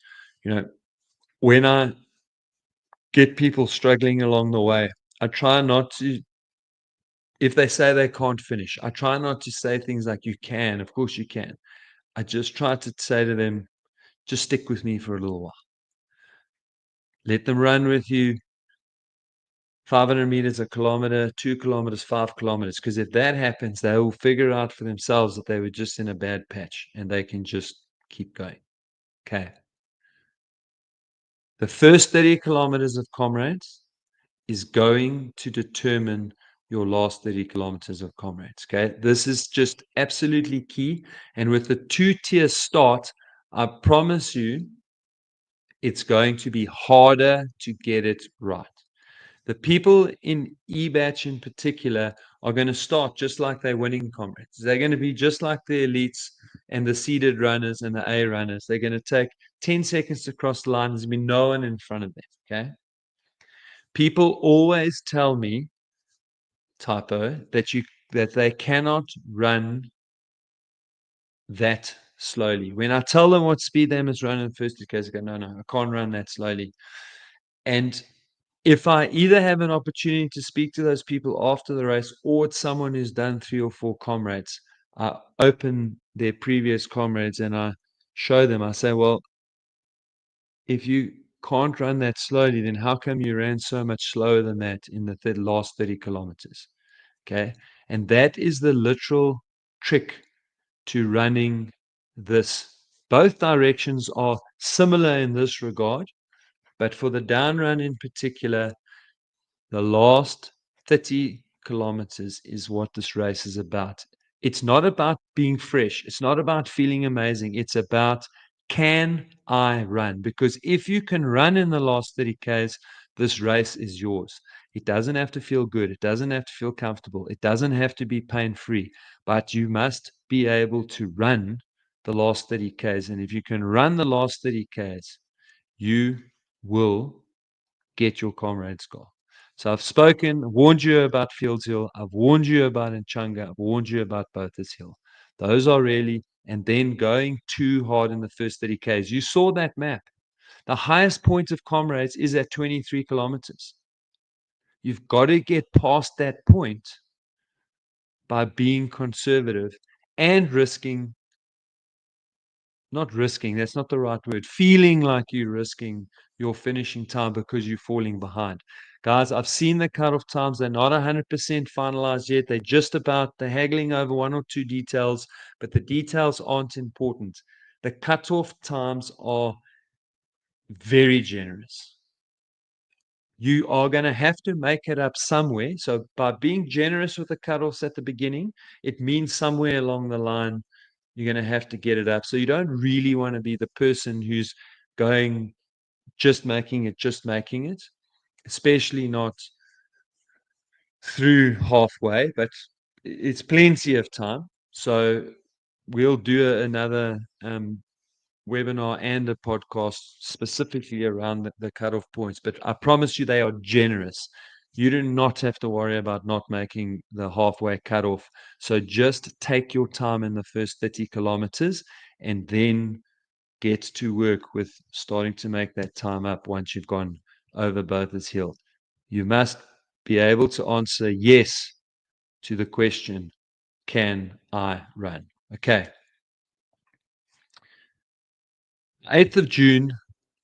When I get people struggling along the way, I try not to, if they say they can't finish, I try not to say things like, you can, of course you can. I just try to say to them, just stick with me for a little while. Let them run with you 500 meters, a kilometer, 2 kilometers, 5 kilometers. Because if that happens, they will figure out for themselves that they were just in a bad patch and they can just keep going. Okay. The first 30 kilometers of Comrades is going to determine your last 30 kilometers of Comrades. Okay. This is just absolutely key. And with the 2-tier start, I promise you, it's going to be harder to get it right. The people in E-Batch in particular are going to start just like they're winning Comrades. They're going to be just like the elites and the seeded runners and the A runners. They're going to take 10 seconds to cross the line. There's going to be no one in front of them. Okay. People always tell me, Typo, that they cannot run that slowly. When I tell them what speed they must run in the first 2Ks, they go, no, I can't run that slowly. And if I either have an opportunity to speak to those people after the race or it's someone who's done 3 or 4 Comrades, I open their previous Comrades and I show them, I say, well, if you can't run that slowly, then how come you ran so much slower than that in the last 30 kilometers? Okay. And that is the literal trick to running this. Both directions are similar in this regard, but for the down run in particular, the last 30 kilometers is what this race is about. It's not about being fresh. It's not about feeling amazing. It's about, can I run? Because if you can run in the last 30Ks, this race is yours. It doesn't have to feel good. It doesn't have to feel comfortable. It doesn't have to be pain-free. But you must be able to run the last 30Ks. And if you can run the last 30Ks, you will get your Comrades goal. So I've spoken, warned you about Fields Hill. I've warned you about Nchanga. I've warned you about Botha's Hill. Those are really, and then going too hard in the first 30Ks. You saw that map. The highest point of Comrades is at 23 kilometers. You've got to get past that point by being conservative and not risking, that's not the right word, feeling like you're risking your finishing time because you're falling behind. Guys, I've seen the cutoff times. They're not 100% finalized yet. They're haggling over 1 or 2 details, but the details aren't important. The cutoff times are very generous. You are going to have to make it up somewhere. So by being generous with the cutoffs at the beginning, it means somewhere along the line, you're going to have to get it up. So you don't really want to be the person who's going, just making it, especially not through halfway, but it's plenty of time. So we'll do another webinar and a podcast specifically around the cutoff points, but I promise you they are generous. You do not have to worry about not making the halfway cutoff. So just take your time in the first 30 kilometers and then get to work with starting to make that time up once you've gone over Botha's Hill. You must be able to answer yes to the question, can I run? Okay. 8th of June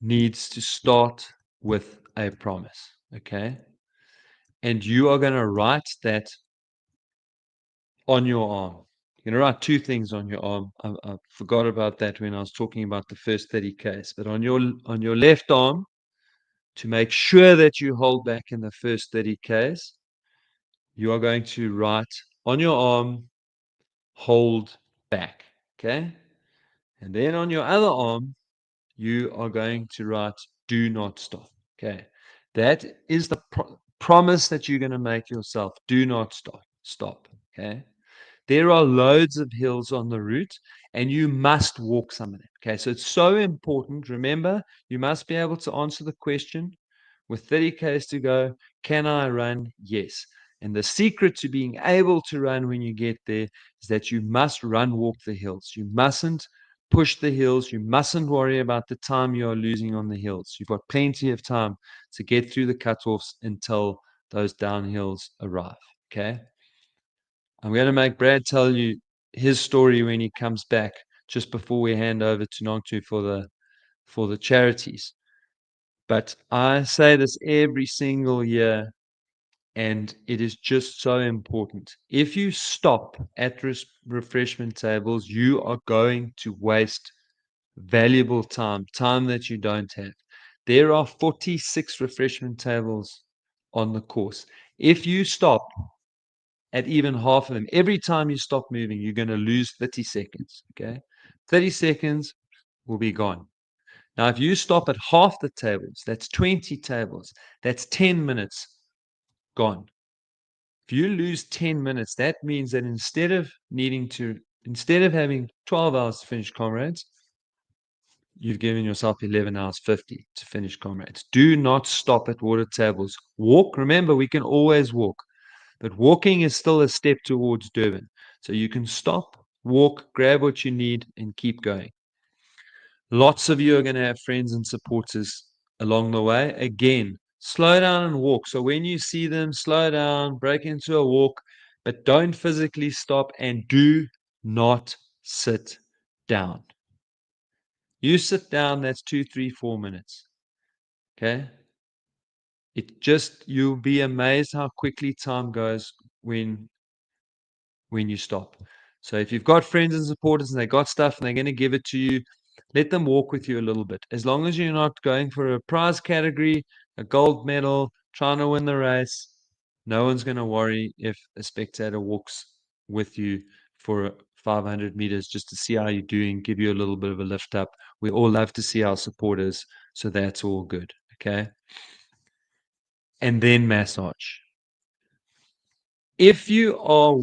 needs to start with a promise, okay? And you are going to write that on your arm. You're going to write 2 things on your arm. I forgot about that when I was talking about the first 30Ks. But on your left arm, to make sure that you hold back in the first 30 Ks, you are going to write on your arm, hold back. Okay. And then on your other arm, you are going to write, do not stop. Okay. That is the promise that you're going to make yourself. Do not stop. Stop. Okay. There are loads of hills on the route, and you must walk some of them. Okay. So it's so important. Remember, you must be able to answer the question with 30 Ks to go. Can I run? Yes. And the secret to being able to run when you get there is that you must run, walk the hills. You mustn't push the hills. You mustn't worry about the time you are losing on the hills. You've got plenty of time to get through the cutoffs until those downhills arrive. Okay. I'm going to make Brad tell you his story when he comes back, just before we hand over to Nongtu for the charities. But I say this every single year, and it is just so important. If you stop at refreshment tables, you are going to waste valuable time that you don't have. There are 46 refreshment tables on the course. If you stop at even half of them, every time you stop moving, you're going to lose 30 seconds. Okay. 30 seconds will be gone. Now, if you stop at half the tables, that's 20 tables, that's 10 minutes gone. If you lose 10 minutes, that means that instead of having 12 hours to finish Comrades, you've given yourself 11 hours 50 to finish Comrades. Do not stop at water tables. Walk. Remember, we can always walk, but walking is still a step towards Durban. So you can stop, walk, grab what you need, and keep going. Lots of you are going to have friends and supporters along the way. Again, slow down and walk. So when you see them, slow down, break into a walk, but don't physically stop, and do not sit down. You sit down, that's 2, 3, 4 minutes. Okay? You'll be amazed how quickly time goes when you stop. So if you've got friends and supporters and they got stuff and they're going to give it to you, let them walk with you a little bit. As long as you're not going for a prize category, a gold medal, trying to win the race, no one's going to worry if a spectator walks with you for 500 meters just to see how you're doing, give you a little bit of a lift up. We all love to see our supporters, so that's all good. Okay. And then massage. If you are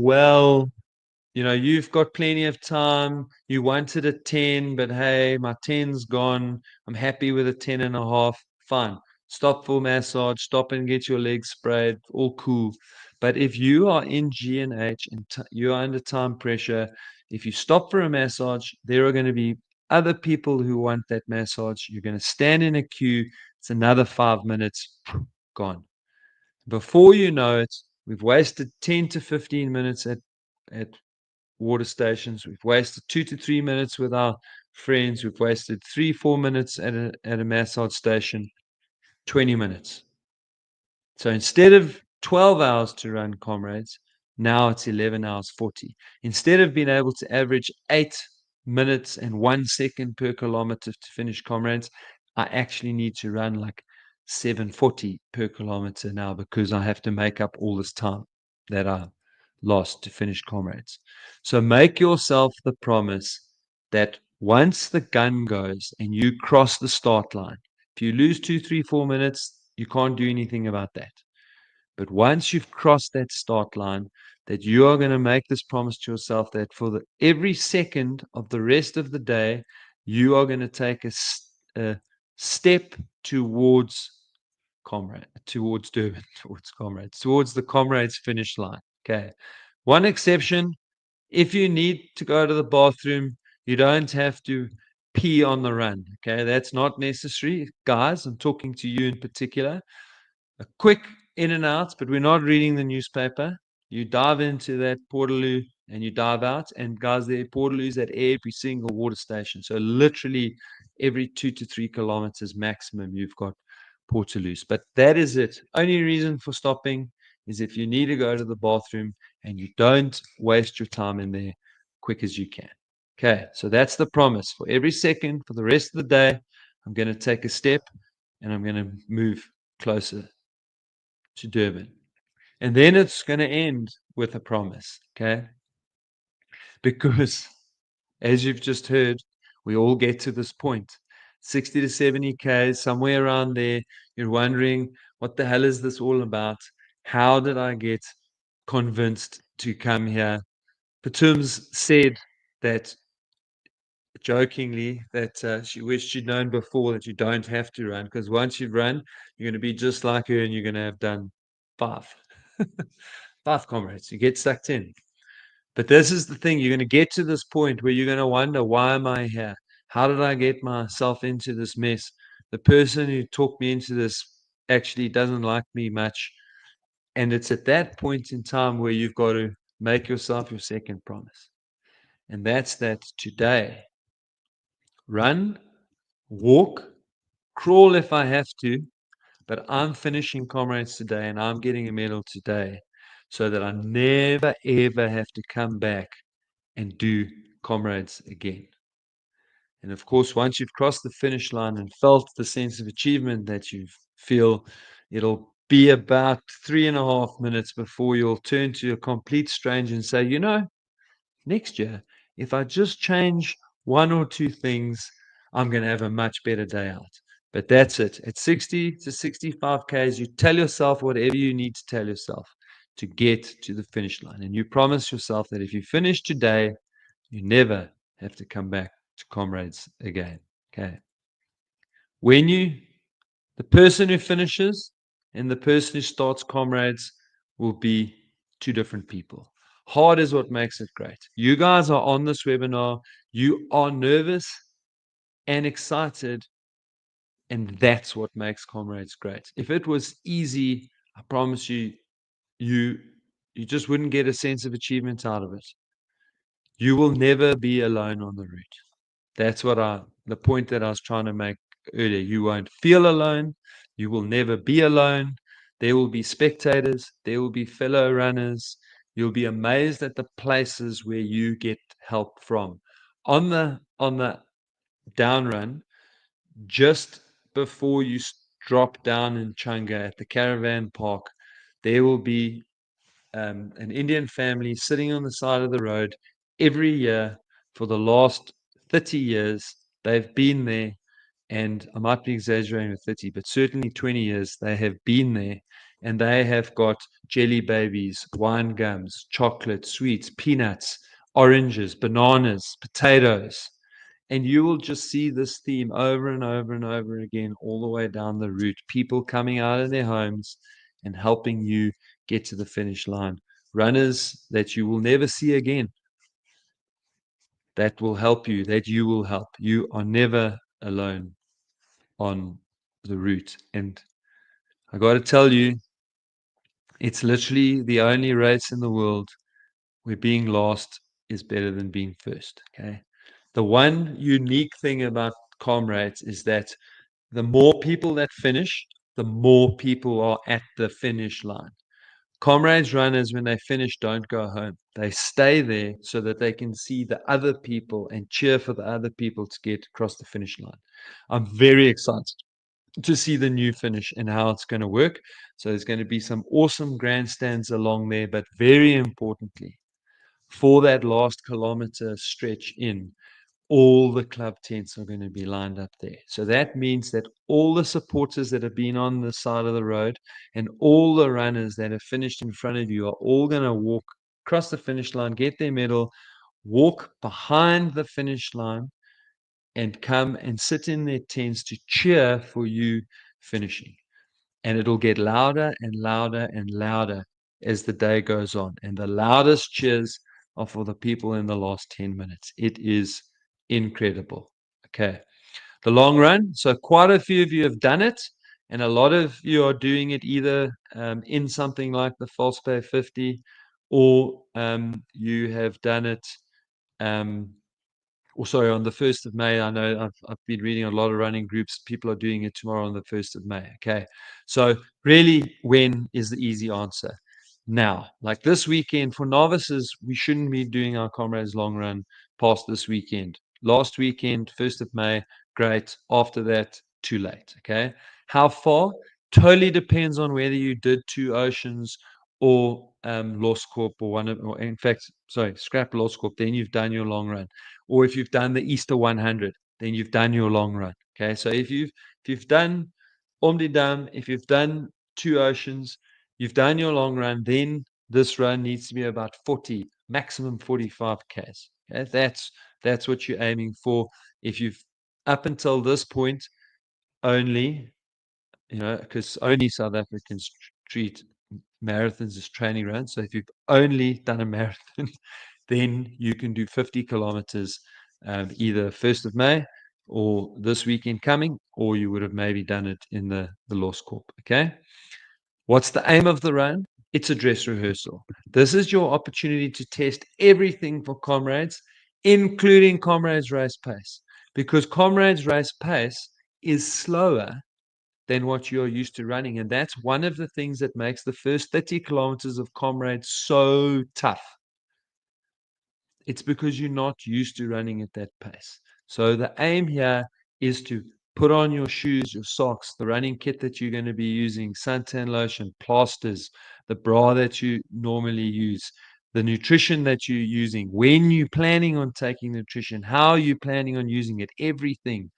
you've got plenty of time. You wanted a 10, but hey, my 10's gone. I'm happy with a 10.5. Fine. Stop for massage. Stop and get your legs sprayed. All cool. But if you are in G&H and you are under time pressure, if you stop for a massage, there are going to be other people who want that massage. You're going to stand in a queue. It's another 5 minutes. Gone. Before you know it, we've wasted 10 to 15 minutes at water stations. We've wasted 2 to 3 minutes with our friends. We've wasted 3, 4 minutes at a massage station. 20 minutes. So instead of 12 hours to run Comrades, now it's 11 hours 40. Instead of being able to average 8 minutes and 1 second per kilometer to finish Comrades, I actually need to run like 7:40 per kilometer now, because I have to make up all this time that I lost to finish Comrades. So make yourself the promise that once the gun goes and you cross the start line, if you lose 2, 3, 4 minutes, you can't do anything about that. But once you've crossed that start line, that you are going to make this promise to yourself that for every second of the rest of the day, you are going to take a step towards Durban, towards the Comrades finish line. Okay. One exception: if you need to go to the bathroom, you don't have to pee on the run. Okay. That's not necessary. Guys, I'm talking to you in particular. A quick in and out, but we're not reading the newspaper. You dive into that portaloo and you dive out. And guys, there are portaloos at every single water station. So literally every 2 to 3 kilometers maximum, you've got portaloos. But that is it. Only reason for stopping is if you need to go to the bathroom and you don't waste your time in there quick as you can. Okay, so that's the promise. For every second, for the rest of the day, I'm going to take a step and I'm going to move closer to Durban. And then it's going to end with a promise, okay? Because as you've just heard, we all get to this point, 60 to 70 Ks, somewhere around there. You're wondering, what the hell is this all about? How did I get convinced to come here? Patums said that jokingly that she wished she'd known before that you don't have to run, because once you've run, you're going to be just like her and you're going to have done 5 comrades. You get sucked in. But this is the thing, you're going to get to this point where you're going to wonder, why am I here? How did I get myself into this mess? The person who talked me into this actually doesn't like me much. And it's at that point in time where you've got to make yourself your second promise. And that's that today, run, walk, crawl if I have to, but I'm finishing Comrades today and I'm getting a medal today so that I never, ever have to come back and do Comrades again. And of course, once you've crossed the finish line and felt the sense of achievement that you feel, it'll be about 3.5 minutes before you'll turn to a complete stranger and say, you know, next year, if I just change 1 or 2 things, I'm going to have a much better day out. But that's it. At 60 to 65 Ks, you tell yourself whatever you need to tell yourself to get to the finish line. And you promise yourself that if you finish today, you never have to come back to Comrades again. Okay. When the person who finishes and the person who starts Comrades will be 2 different people. Hard is what makes it great. You guys are on this webinar. You are nervous and excited, and that's what makes Comrades great. If it was easy, I promise you, you just wouldn't get a sense of achievement out of it. You will never be alone on the route. That's the point that I was trying to make earlier. You won't feel alone. You will never be alone. There will be spectators. There will be fellow runners. You'll be amazed at the places where you get help from. On the down run, just before you drop down in Changa at the caravan park, there will be an Indian family sitting on the side of the road every year for the last 30 years. They've been there, and I might be exaggerating with 30, but certainly 20 years they have been there, and they have got jelly babies, wine gums, chocolate, sweets, peanuts, oranges, bananas, potatoes. And you will just see this theme over and over and over again all the way down the route. People coming out of their homes and helping you get to the finish line. Runners that you will never see again, that will help you, that you will help. You are never alone on the route. And I got to tell you, it's literally the only race in the world where being last is better than being first. Okay. The one unique thing about Comrades is that the more people that finish, the more people are at the finish line. Comrades runners, when they finish, don't go home. They stay there so that they can see the other people and cheer for the other people to get across the finish line. I'm very excited to see the new finish and how it's going to work. So there's going to be some awesome grandstands along there, but very importantly, for that last kilometer stretch in, all the club tents are going to be lined up there. So that means that all the supporters that have been on the side of the road and all the runners that have finished in front of you are all going to walk across the finish line, get their medal, walk behind the finish line, and come and sit in their tents to cheer for you finishing. And it'll get louder and louder and louder as the day goes on. And the loudest cheers are for the people in the last 10 minutes. It is incredible. Okay. The long run. So quite a few of you have done it. And a lot of you are doing it either in something like the False Pay 50, or you have done it also on the 1st of May. I know I've been reading a lot of running groups. People are doing it tomorrow on the 1st of May. Okay. So really, when is the easy answer? Now, like this weekend for novices, we shouldn't be doing our Comrades long run past this weekend. Last weekend, 1st of May, great. After that, too late. Okay. How far? Totally depends on whether you did 2 oceans or Lost Corp or or in fact, sorry, scrap Lost Corp, then you've done your long run. Or if you've done the Easter 100, then you've done your long run. Okay, so if you've done Omdidam, if you've done 2 oceans, you've done your long run, then this run needs to be about 40, maximum 45 Ks. Okay, that's what you're aiming for. If you've up until this point only, because only South Africans treat marathons as training runs. So if you've only done a marathon, then you can do 50 kilometers either 1st of May or this weekend coming, or you would have maybe done it in the Lost Corp. Okay. What's the aim of the run? It's a dress rehearsal. This is your opportunity to test everything for Comrades, including Comrades race pace, because Comrades race pace is slower than what you're used to running. And that's one of the things that makes the first 30 kilometers of Comrades so tough. It's because you're not used to running at that pace. So the aim here is to put on your shoes, your socks, the running kit that you're going to be using, suntan lotion, plasters, the bra that you normally use, the nutrition that you're using, when you're planning on taking nutrition, how you're planning on using it, everything.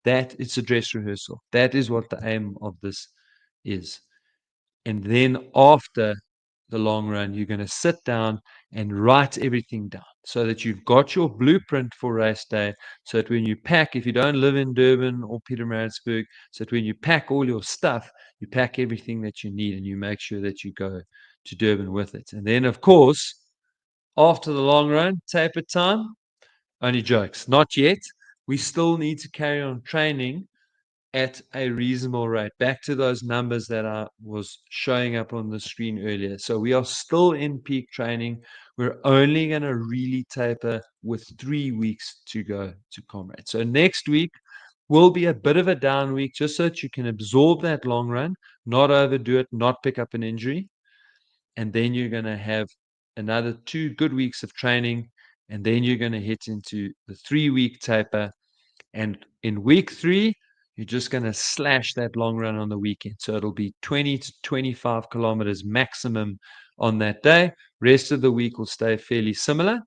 That it's a dress rehearsal. That is what the aim of this is. And then after the long run, you're going to sit down and write everything down so that you've got your blueprint for race day. So that when you pack, if you don't live in Durban or Pietermaritzburg, so that when you pack all your stuff, you pack everything that you need and you make sure that you go to Durban with it. And then, of course, after the long run, taper time, only jokes. Not yet. We still need to carry on training at a reasonable rate. Back to those numbers that I was showing up on the screen earlier. So we are still in peak training. We're only going to really taper with 3 weeks to go to Comrades. So next week will be a bit of a down week just so that you can absorb that long run, not overdo it, not pick up an injury. And then you're going to have another 2 good weeks of training. And then you're going to hit into the 3-week taper. And in week 3, you're just going to slash that long run on the weekend. So it'll be 20 to 25 kilometers maximum on that day. Rest of the week will stay fairly similar.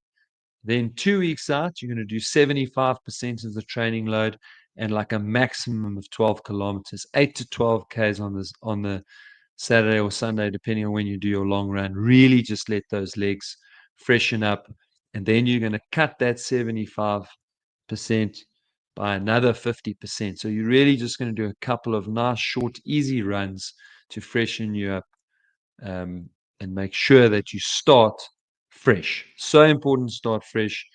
Then 2 weeks out, you're going to do 75% of the training load and like a maximum of 12 kilometers, 8 to 12 Ks on the Saturday or Sunday, depending on when you do your long run. Really just let those legs freshen up. And then you're going to cut that 75% by another 50%. So you're really just going to do a couple of nice, short, easy runs to freshen you up and make sure that you start fresh. So important to start fresh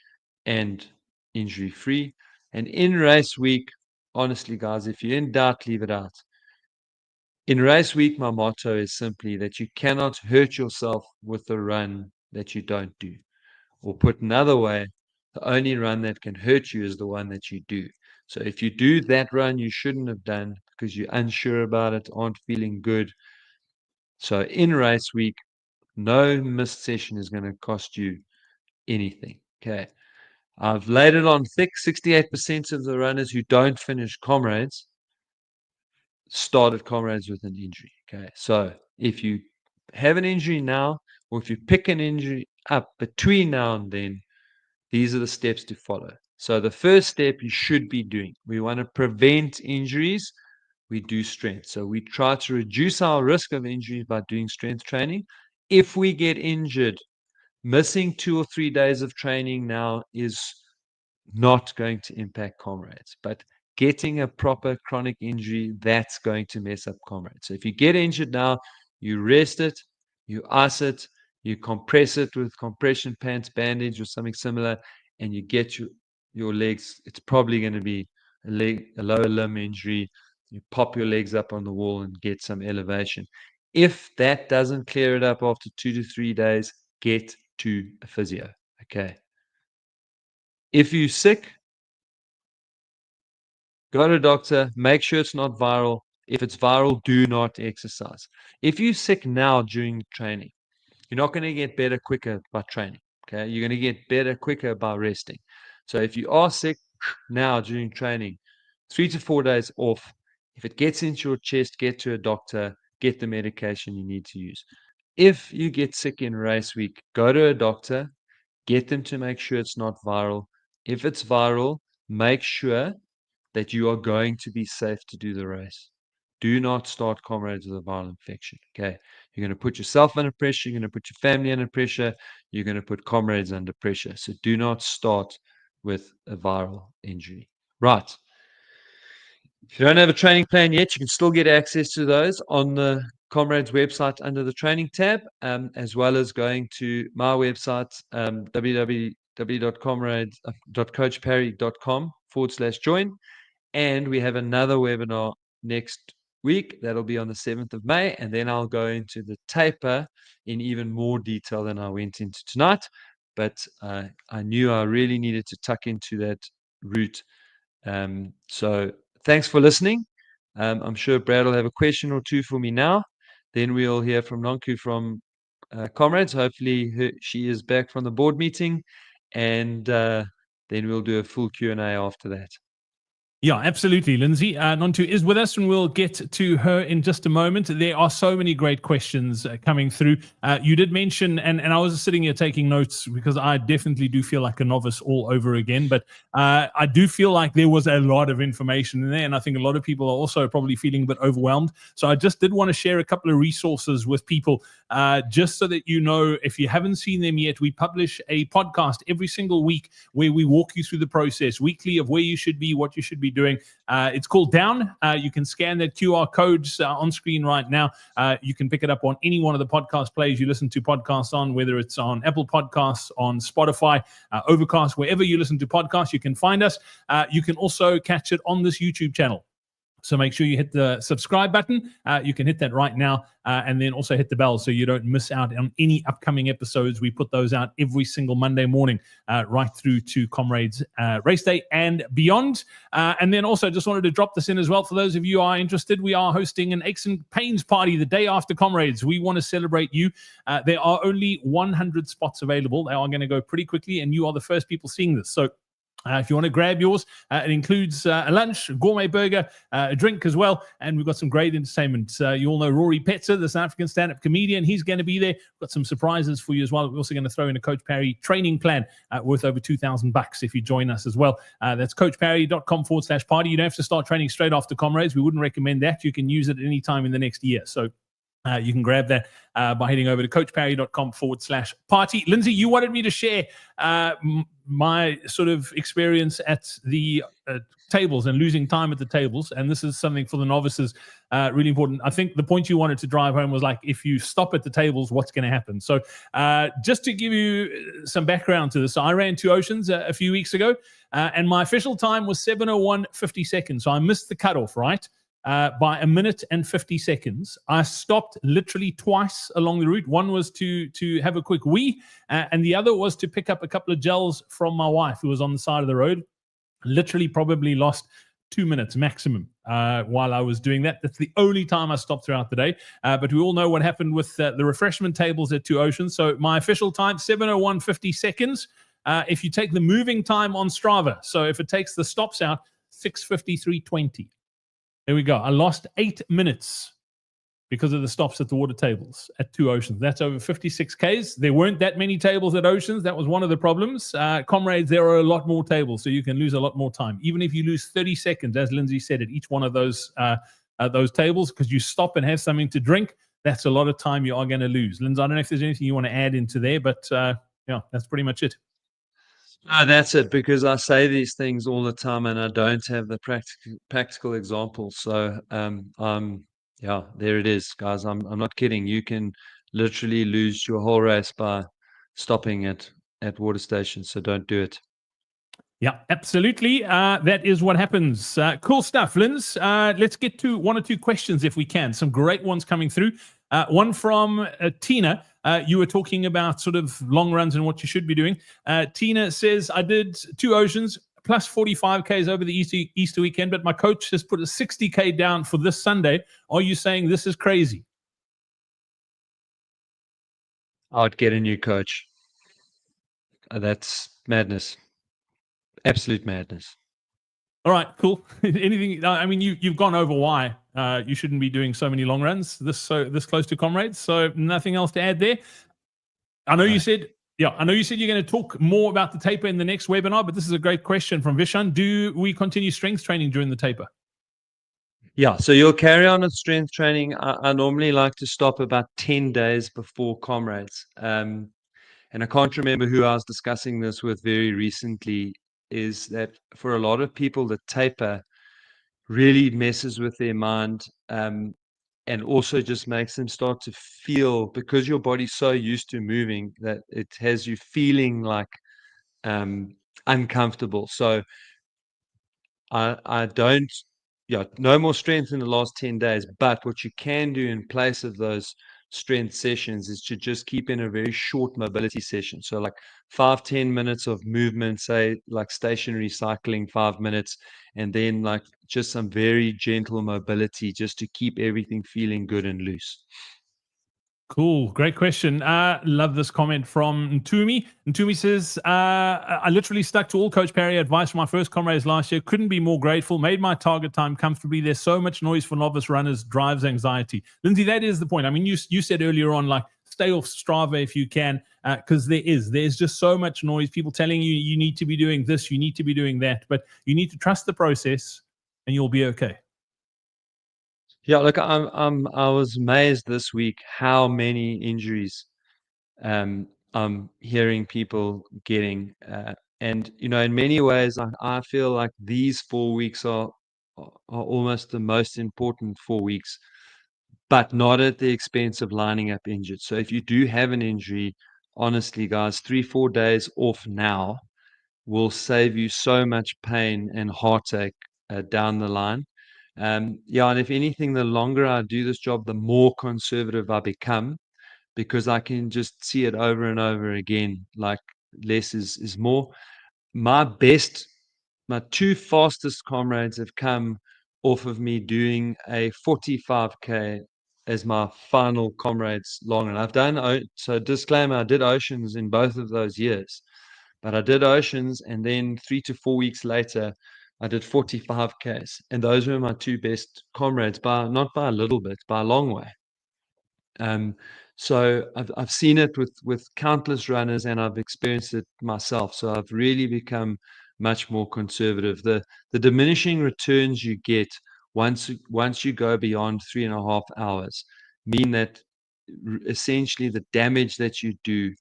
and injury free. And in race week, honestly, guys, if you're in doubt, leave it out. In race week, my motto is simply that you cannot hurt yourself with a run that you don't do. Or put another way, the only run that can hurt you is the one that you do. So if you do that run you shouldn't have done because you're unsure about it, aren't feeling good. So in race week, no missed session is going to cost you anything. Okay. I've laid it on thick. 68% of the runners who don't finish Comrades started Comrades with an injury. Okay. So if you have an injury now, or if you pick an injury up between now and then, these are the steps to follow. So the first step you should be doing, we want to prevent injuries. We do strength. So we try to reduce our risk of injuries by doing strength training. If we get injured, missing 2 or 3 days of training now is not going to impact Comrades. But getting a proper chronic injury, that's going to mess up Comrades. So if you get injured now, you rest it, you ice it, you compress it with compression pants, bandage, or something similar, and you get your legs. It's probably going to be a lower limb injury. You pop your legs up on the wall and get some elevation. If that doesn't clear it up after 2 to 3 days, get to a physio. Okay. If you're sick, go to a doctor, make sure it's not viral. If it's viral, do not exercise. If you're sick now during training, you're not going to get better quicker by training. Okay. You're going to get better quicker by resting. So if you are sick now during training, 3 to 4 days off If it gets into your chest, get to a doctor, get the medication you need to use. If you get sick in race week, go to a doctor, get them to make sure it's not viral. If it's viral, make sure that you are going to be safe to do the race. Do not start Comrades with a viral infection. Okay. You're going to put yourself under pressure. You're going to put your family under pressure. You're going to put Comrades under pressure. So do not start with a viral injury. Right. If you don't have a training plan yet, you can still get access to those on the Comrades website under the training tab, as well as going to my website, www.coachparry.com/join. And we have another webinar next week. That'll be on the 7th of May. And then I'll go into the taper in even more detail than I went into tonight. But I knew I really needed to tuck into that route. So thanks for listening. I'm sure Brad will have a question or two for me now. Then we'll hear from Nonku from Comrades. Hopefully she is back from the board meeting. And then we'll do a full Q&A after that. Yeah, absolutely. Lindsay Nontu is with us, and we'll get to her in just a moment. There are so many great questions coming through. You did mention, and I was sitting here taking notes because I definitely do feel like a novice all over again, but I do feel like there was a lot of information in there, and I think a lot of people are also probably feeling a bit overwhelmed. So I just did want to share a couple of resources with people, just so that you know, if you haven't seen them yet, we publish a podcast every single week where we walk you through the process weekly of where you should be, what you should be doing. It's called Down. You can scan that QR codes on screen right now. You can pick it up on any one of the podcast players you listen to podcasts on, whether it's on Apple Podcasts, on Spotify, Overcast, wherever you listen to podcasts, you can find us. You can also catch it on this YouTube channel. So make sure you hit the subscribe button. You can hit that right now, and then also hit the bell so you don't miss out on any upcoming episodes. We put those out every single Monday morning, right through to Comrades Race Day and beyond. And then also just wanted to drop this in as well. For those of you who are interested, we are hosting an aches and pains party the day after Comrades. We want to celebrate you. There are only 100 spots available. They are going to go pretty quickly, and you are the first people seeing this. So if you want to grab yours, it includes a lunch, a gourmet burger, a drink as well, and we've got some great entertainment. You all know Rory Petzer, the South African stand-up comedian. He's going to be there. We've got some surprises for you as well. We're also going to throw in a Coach Parry training plan worth over $2,000 if you join us as well. That's coachparry.com/party. You don't have to start training straight after Comrades. We wouldn't recommend that. You can use it at any time in the next year. So you can grab that by heading over to coachparry.com/party. Lindsay, you wanted me to share my sort of experience at the tables and losing time at the tables. And this is something for the novices really important. I think the point you wanted to drive home was like, if you stop at the tables, what's going to happen? So just to give you some background to this, so I ran 2 Oceans a few weeks ago, and my official time was 7:01:50 seconds. So I missed the cutoff, right? By 1 minute and 50 seconds. I stopped literally twice along the route. One was to have a quick wee, and the other was to pick up a couple of gels from my wife who was on the side of the road. Literally probably lost 2 minutes maximum while I was doing that. That's the only time I stopped throughout the day. But we all know what happened with the refreshment tables at 2 Oceans. So my official time, 7:01:50 seconds. If you take the moving time on Strava, so if it takes the stops out, 6:53:20. There we go. I lost 8 minutes because of the stops at the water tables at 2 Oceans. That's over 56 Ks. There weren't that many tables at Oceans. That was one of the problems. Comrades, there are a lot more tables, so you can lose a lot more time. Even if you lose 30 seconds, as Lindsay said, at each one of those tables, because you stop and have something to drink, that's a lot of time you are going to lose. Lindsay, I don't know if there's anything you want to add into there, but yeah, that's pretty much it. No, that's it, because I say these things all the time and I don't have the practical examples. So yeah, there it is, guys. I'm not kidding. You can literally lose your whole race by stopping at water stations. So don't do it. Yeah, absolutely. That is what happens. Cool stuff, Linz. Let's get to 1 or 2 questions if we can. Some great ones coming through. One from Tina. You were talking about sort of long runs and what you should be doing. Tina says, I did 2 Oceans plus 45 Ks over the Easter weekend, but my coach has put a 60 K down for this Sunday. Are you saying this is crazy? I'd get a new coach. That's madness. Absolute madness. All right, cool. Anything? I mean, you've gone over why you shouldn't be doing so many long runs this close to Comrades. So nothing else to add there. I know you said. Yeah, I know you said you're going to talk more about the taper in the next webinar, but this is a great question from Vishan. Do we continue strength training during the taper? Yeah, so you'll carry on with strength training. I normally like to stop about 10 days before Comrades. And I can't remember who I was discussing this with very recently, is that for a lot of people, the taper really messes with their mind, and also just makes them start to feel, because your body's so used to moving, that it has you feeling like uncomfortable. So I don't, yeah, no more strength in the last 10 days. But what you can do in place of those strength sessions is to just keep in a very short mobility session. So like 5-10 minutes of movement, say like stationary cycling, 5 minutes, and then like just some very gentle mobility just to keep everything feeling good and loose. Cool. Great question. Love this comment from Ntumi. Ntumi says, I literally stuck to all Coach Perry advice for my first Comrades last year. Couldn't be more grateful. Made my target time comfortably. There's so much noise for novice runners, drives anxiety. Lindsay, that is the point. I mean, you said earlier on, like, stay off Strava if you can, because there's just so much noise. People telling you, you need to be doing this, you need to be doing that, but you need to trust the process and you'll be okay. Yeah, look, I was amazed this week how many injuries I'm hearing people getting, and in many ways, I feel like these 4 weeks are almost the most important 4 weeks, but not at the expense of lining up injured. So if you do have an injury, honestly, guys, 3-4 days off now will save you so much pain and heartache down the line. Yeah, and if anything, the longer I do this job, the more conservative I become, because I can just see it over and over again. Like, less is more. My two fastest Comrades have come off of me doing a 45K as my final Comrades long run. I've done, so disclaimer, I did Oceans in both of those years. But I did Oceans, and then 3 to 4 weeks later, I did 45Ks. And those were my two best Comrades, not by a little bit, by a long way. So I've seen it with countless runners, and I've experienced it myself. So I've really become much more conservative. The diminishing returns you get once you go beyond 3.5 hours mean that essentially the damage that you do,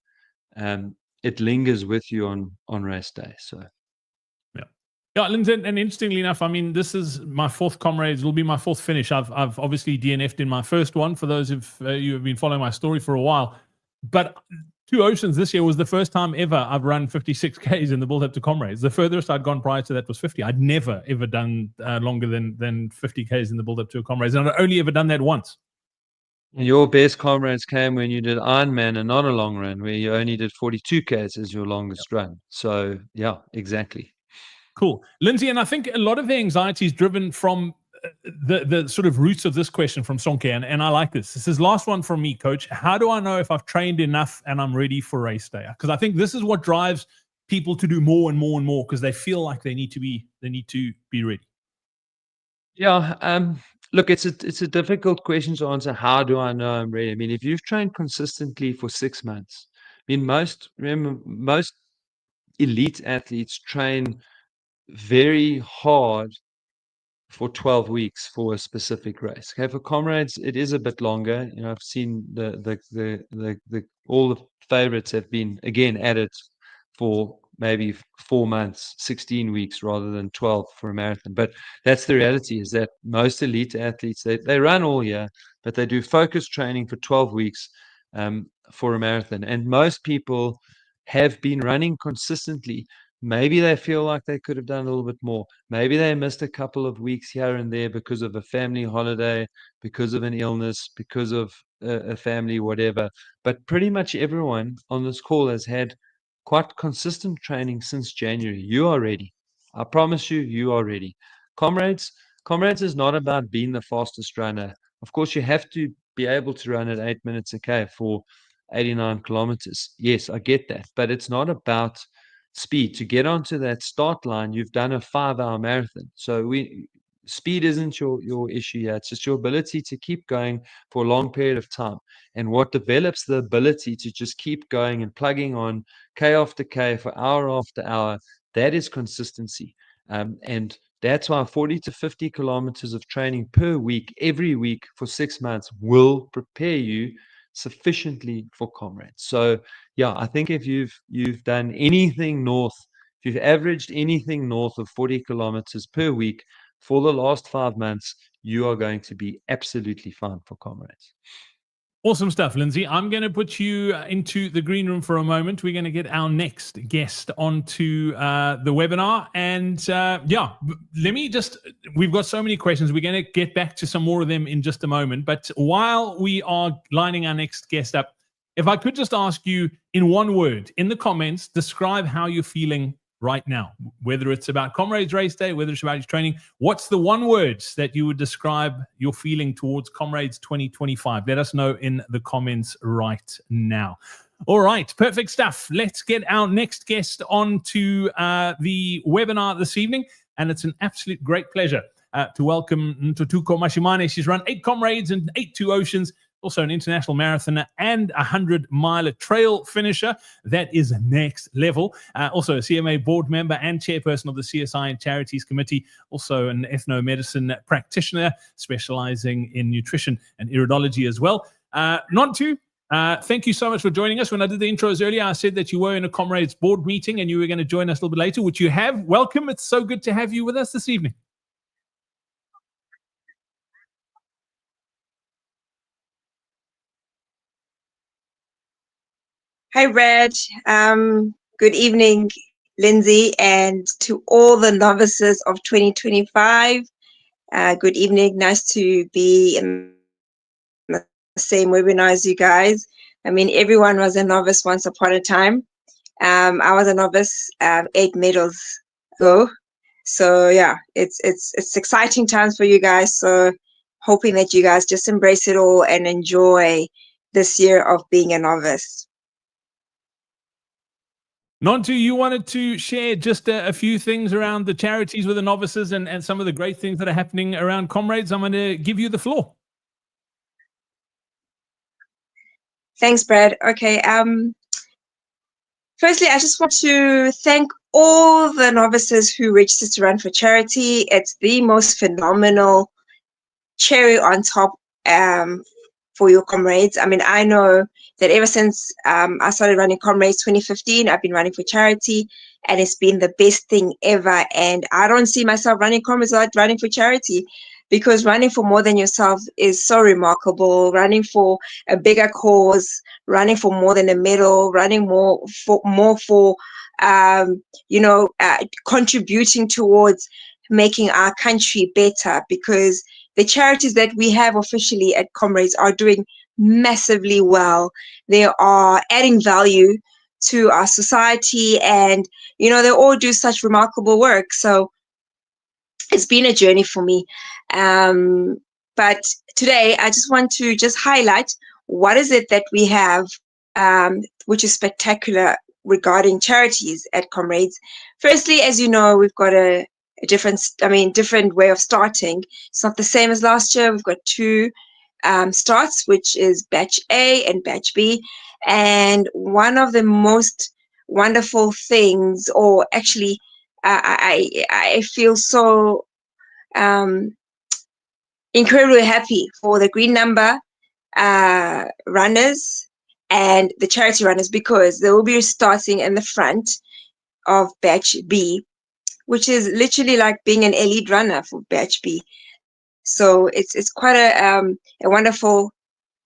it lingers with you on race day. So yeah, Lindsay, and interestingly enough, I mean, this is my fourth Comrades. Will be my fourth finish. I've obviously DNF'd in my first one. For those of you have been following my story for a while, but 2 Oceans this year was the first time ever I've run 56 Ks in the build-up to Comrades. The furthest I'd gone prior to that was 50. I'd never ever done longer than 50 Ks in the build-up to a Comrades, and I'd only ever done that once. Your best Comrades came when you did Ironman and not a long run, where you only did 42Ks as your longest run. So yeah, exactly. Cool. Lindsay, and I think a lot of the anxiety is driven from the sort of roots of this question from Sonke, and I like this. This is last one from me, Coach. How do I know if I've trained enough and I'm ready for race day? Because I think this is what drives people to do more and more and more, because they feel like they need to be ready. Yeah, look, it's a difficult question to answer. How do I know I'm ready? I mean, if you've trained consistently for 6 months, I mean, most elite athletes train very hard for 12 weeks for a specific race. Okay, for Comrades, it is a bit longer. I've seen the all the favorites have been again added for maybe 4 months, 16 weeks rather than 12 for a marathon. But that's the reality, is that most elite athletes, they run all year, but they do focused training for 12 weeks for a marathon. And most people have been running consistently. Maybe they feel like they could have done a little bit more. Maybe they missed a couple of weeks here and there because of a family holiday, because of an illness, because of a family, whatever. But pretty much everyone on this call has had quite consistent training since January. You are ready. I promise you, you are ready. Comrades is not about being the fastest runner. Of course, you have to be able to run at 8 minutes a K for 89 kilometers. Yes, I get that. But it's not about speed to get onto that start line. You've done a 5-hour marathon. So speed isn't your issue here. It's just your ability to keep going for a long period of time. And what develops the ability to just keep going and plugging on K after K for hour after hour, that is consistency. And that's why 40 to 50 kilometers of training per week, every week for 6 months will prepare you sufficiently for Comrades. So yeah, I think if you've done anything north, if you've averaged anything north of 40 kilometers per week for the last 5 months, you are going to be absolutely fine for Comrades. Awesome stuff, Lindsay. I'm going to put you into the green room for a moment. We're going to get our next guest onto the webinar. And we've got so many questions. We're going to get back to some more of them in just a moment. But while we are lining our next guest up, if I could just ask you in one word, in the comments, describe how you're feeling right now, whether it's about Comrades Race Day, whether it's about your training. What's the one word that you would describe your feeling towards Comrades 2025? Let us know in the comments right now. All right, perfect stuff. Let's get our next guest onto the webinar this evening. And it's an absolute great pleasure to welcome Ntutuko Mashimane. She's run 8 Comrades and 8 Two Oceans, also an international marathoner and a 100-mile trail finisher. That is next level. Also a CMA board member and chairperson of the CSI and Charities Committee. Also an ethnomedicine practitioner specializing in nutrition and iridology as well. Nontu, thank you so much for joining us. When I did the intros earlier, I said that you were in a Comrades board meeting and you were going to join us a little bit later, which you have. Welcome. It's so good to have you with us this evening. Hi, Brad. Good evening, Lindsay, and to all the novices of 2025. Good evening. Nice to be in the same webinar as you guys. I mean, everyone was a novice once upon a time. I was a novice 8 medals ago. So yeah, it's exciting times for you guys. So hoping that you guys just embrace it all and enjoy this year of being a novice. Nontu, you wanted to share just a few things around the charities with the novices and some of the great things that are happening around Comrades. I'm going to give you the floor. Thanks, Brad. Okay. Firstly, I just want to thank all the novices who registered to run for charity. It's the most phenomenal cherry on top for your Comrades. I mean, I know that ever since I started running Comrades 2015, I've been running for charity, and it's been the best thing ever. And I don't see myself running Comrades without running for charity, because running for more than yourself is so remarkable. Running for a bigger cause, running for more than a medal, running for contributing towards making our country better, because the charities that we have officially at Comrades are doing massively well. They are adding value to our society, and they all do such remarkable work. So it's been a journey for me. But today I just want to highlight what is it that we have, which is spectacular regarding charities at Comrades. Firstly, as you know, we've got a different way of starting. It's not the same as last year. We've got 2 starts, which is batch A and batch B. And one of the most wonderful things, or actually, I feel so incredibly happy for the green number runners and the charity runners, because they will be starting in the front of batch B, which is literally like being an elite runner for batch B. So it's quite a wonderful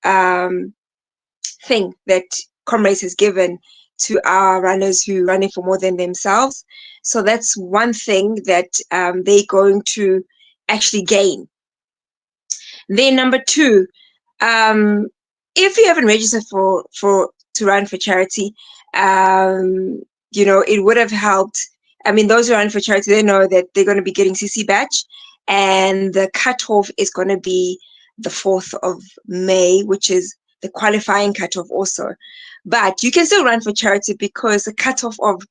thing that Comrades has given to our runners who are running for more than themselves. So that's one thing that they're going to actually gain. Then number 2, if you haven't registered to run for charity, it would have helped. I mean, those who run for charity, they know that they're going to be getting CC batch, and the cutoff is going to be the 4th of May, which is the qualifying cutoff also. But you can still run for charity, because the cutoff of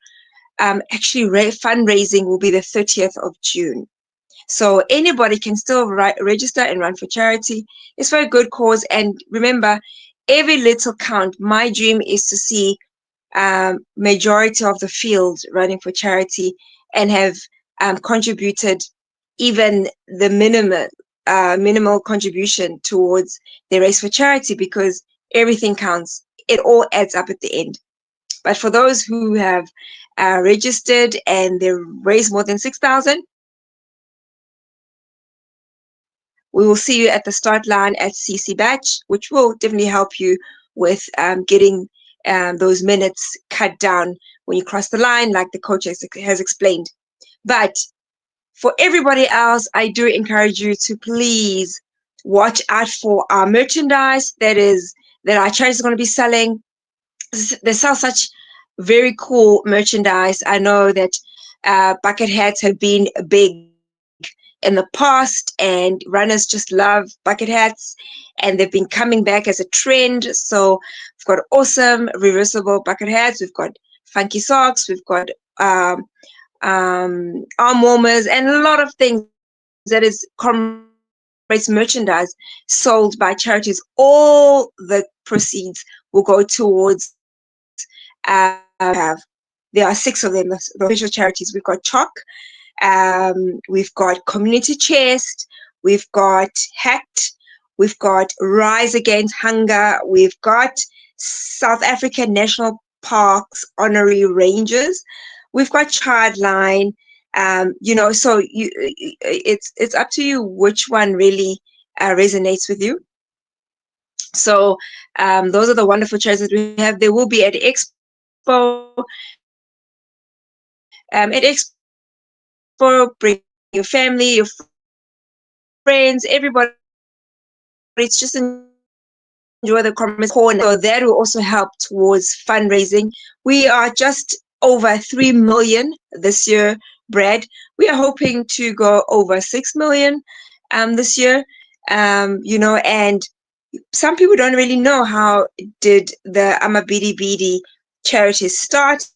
actually fundraising will be the 30th of June. So anybody can still register and run for charity. It's for a good cause. And remember, every little count. My dream is to see majority of the field running for charity and have contributed even the minimal contribution towards the race for charity, because everything counts. It all adds up at the end. But for those who have registered and they raised more than 6,000, we will see you at the start line at CC Batch, which will definitely help you with getting those minutes cut down when you cross the line, like the coach has explained. But for everybody else, I do encourage you to please watch out for our merchandise that our charity is going to be selling. They sell such very cool merchandise. I know that bucket hats have been big in the past, and runners just love bucket hats, and they've been coming back as a trend. So we've got awesome reversible bucket hats. We've got funky socks. We've got arm warmers, and a lot of things that is Comrades merchandise sold by charities. All the proceeds will go towards there are 6 of them, the official charities. We've got Chalk, we've got Community Chest, we've got HACT, we've got Rise Against Hunger, we've got South African National Parks Honorary Rangers, we've got Childline. So it's up to you which one really resonates with you. So those are the wonderful charities that we have. They will be at Expo. At Expo, bring your family, your friends, everybody. It's just enjoy the Comrades corner. So that will also help towards fundraising. We are just over 3 million this year, Brad. We are hoping to go over 6 million this year. And some people don't really know how did the Amabidi Bidi charity start.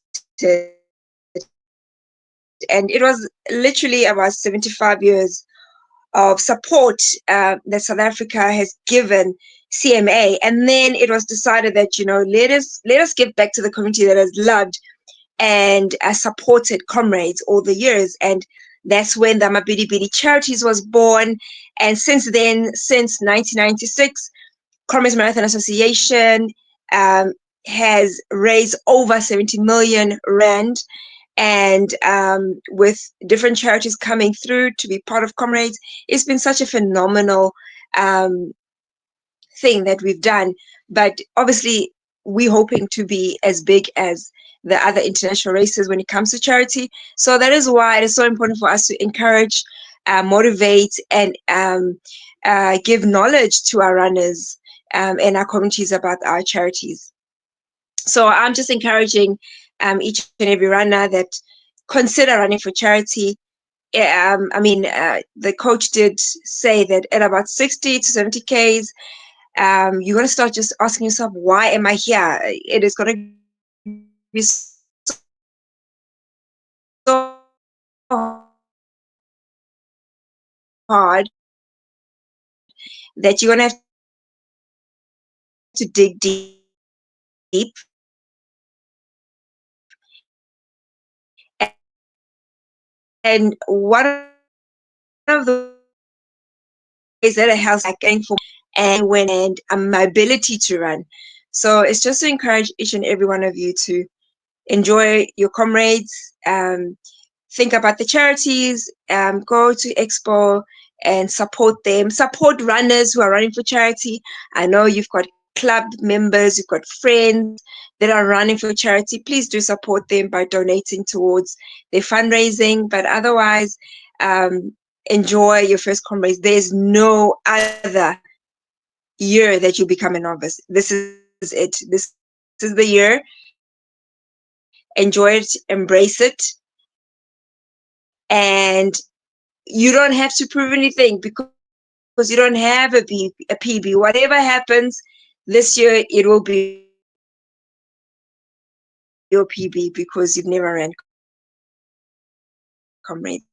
And it was literally about 75 years of support that South Africa has given CMA, and then it was decided that let us give back to the community that has loved and supported Comrades all the years. And that's when the Mabidi Bidi Charities was born. And since then, since 1996, Comrades Marathon Association has raised over 70 million rand. And with different charities coming through to be part of Comrades, it's been such a phenomenal thing that we've done. But obviously, we're hoping to be as big as the other international races when it comes to charity. So that is why it is so important for us to encourage, motivate, and give knowledge to our runners and our communities about our charities. So I'm just encouraging each and every runner that consider running for charity. The coach did say that at about 60 to 70 Ks, you're going to start just asking yourself, why am I here? It is going to be so hard that you're going to have to dig deep. And one of the ways that it helps like going for and my ability to run. So it's just to encourage each and every one of you to enjoy your Comrades, think about the charities, go to Expo and support them, support runners who are running for charity. I know you've got club members, you've got friends that are running for charity. Please do support them by donating towards their fundraising. But otherwise, enjoy your first Comrades. There's no other year that you become a novice. This is it. This is the year. Enjoy it, embrace it, and you don't have to prove anything because you don't have a PB. Whatever happens this year, it will be your PB because you've never ran Comrades.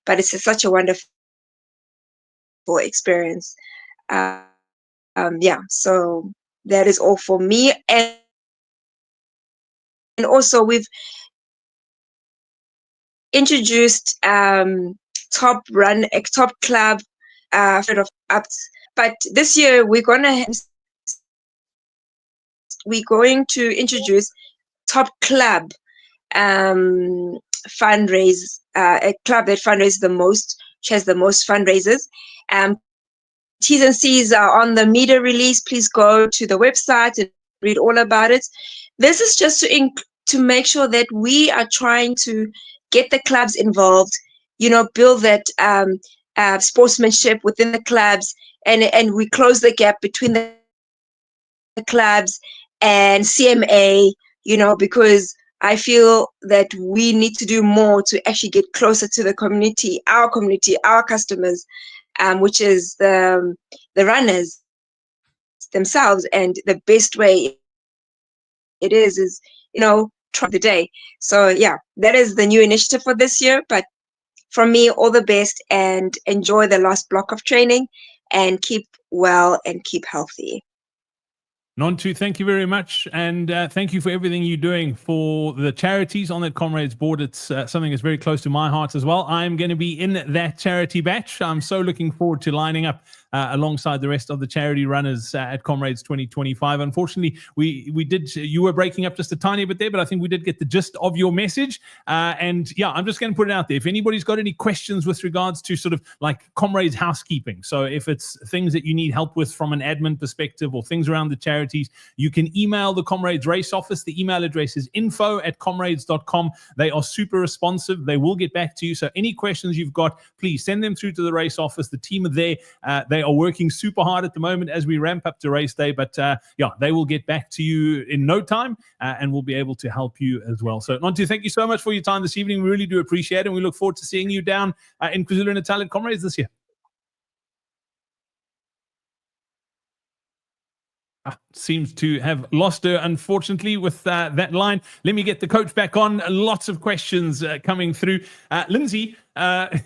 But it's such a wonderful experience. Yeah, so that is all for me. And also we've introduced top club of ups. But this year we're going to introduce top club fundraise, a club that fundraises the most, which has the most fundraisers. T's and C's are on the media release. Please go to the website and read all about it. This is just to make sure that we are trying to get the clubs involved, build that sportsmanship within the clubs, and we close the gap between the clubs and CMA, because I feel that we need to do more to actually get closer to the community, our customers, which is the runners themselves. And the best way it is try the day. So yeah, that is the new initiative for this year. But from me, all the best, and enjoy the last block of training, and keep well and keep healthy. Nontu, thank you very much. And thank you for everything you're doing for the charities on that Comrades board. It's something that's very close to my heart as well. I'm going to be in that charity batch. I'm so looking forward to lining up alongside the rest of the charity runners at Comrades 2025. Unfortunately, you were breaking up just a tiny bit there, but I think we did get the gist of your message. And yeah, I'm just going to put it out there. If anybody's got any questions with regards to sort of like Comrades housekeeping, so if it's things that you need help with from an admin perspective or things around the charities, you can email the Comrades Race Office. The email address is info@comrades.com. They are super responsive. They will get back to you. So any questions you've got, please send them through to the Race Office. The team are there. They are working super hard at the moment as we ramp up to race day. But yeah, they will get back to you in no time and we'll be able to help you as well. So Nontu, thank you so much for your time this evening. We really do appreciate it. And we look forward to seeing you down in KwaZulu-Natal at Comrades this year. Seems to have lost her, unfortunately, with that line. Let me get the coach back on. Lots of questions coming through. Lindsay, a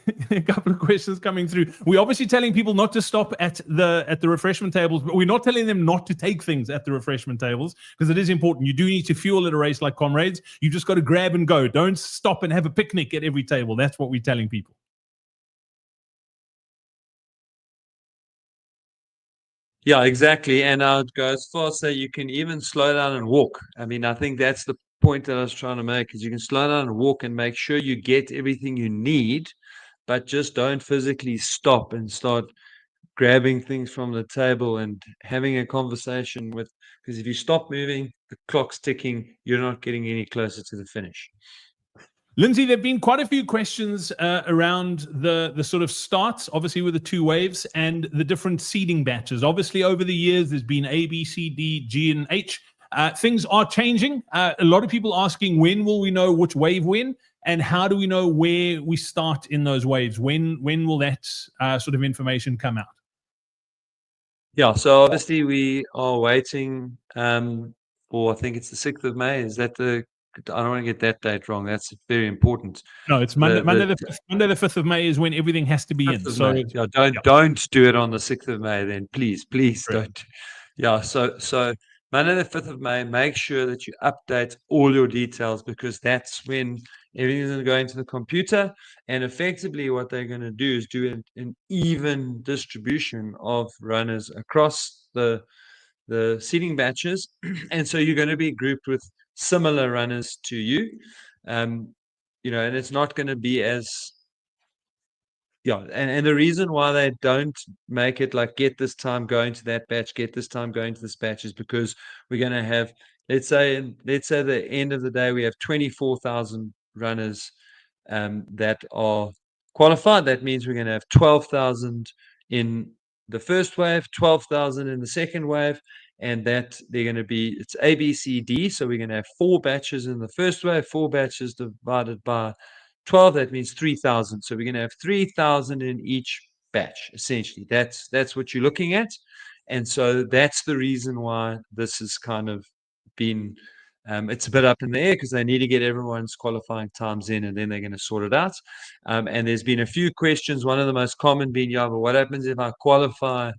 couple of questions coming through. We're obviously telling people not to stop at the refreshment tables, but we're not telling them not to take things at the refreshment tables, because it is important. You do need to fuel at a race like Comrades. You just got to grab and go. Don't stop and have a picnic at every table. That's what we're telling people. Yeah, exactly. And I'd go as far as say you can even slow down and walk. I mean, I think that's the point that I was trying to make, is you can slow down and walk and make sure you get everything you need, but just don't physically stop and start grabbing things from the table and having a conversation with, because if you stop moving, the clock's ticking, you're not getting any closer to the finish. Lindsay, there have been quite a few questions around the sort of starts, obviously with the 2 waves and the different seeding batches. Obviously, over the years, there's been A, B, C, D, G, and H. Things are changing. A lot of people asking, when will we know which wave when? And how do we know where we start in those waves? When will that sort of information come out? Yeah, so obviously we are waiting for, I think it's the 6th of May. Is that I don't want to get that date wrong. That's very important. No, it's Monday the 5th of May is when everything has to be in. So yeah, don't do it on the 6th of May then. Please don't. Yeah, so Monday the 5th of May, make sure that you update all your details, because that's when everything's going to go into the computer. And effectively what they're going to do is do an even distribution of runners across the seeding batches. And so you're going to be grouped with similar runners to you. And it's not going to be as, and the reason why they don't make it like get this time going to that batch, get this time going to this batch, is because we're going to have, let's say the end of the day, we have 24,000 runners that are qualified. That means we're going to have 12,000 in the first wave, 12,000 in the second wave, and that they're going to be, it's A, B, C, D. So we're going to have 4 batches in the first wave, 4 batches divided by 12, that means 3,000. So we're going to have 3,000 in each batch, essentially. That's what you're looking at. And so that's the reason why this has kind of been It's a bit up in the air because they need to get everyone's qualifying times in, and then they're going to sort it out. And there's been a few questions. One of the most common being, yeah, but what happens if I qualify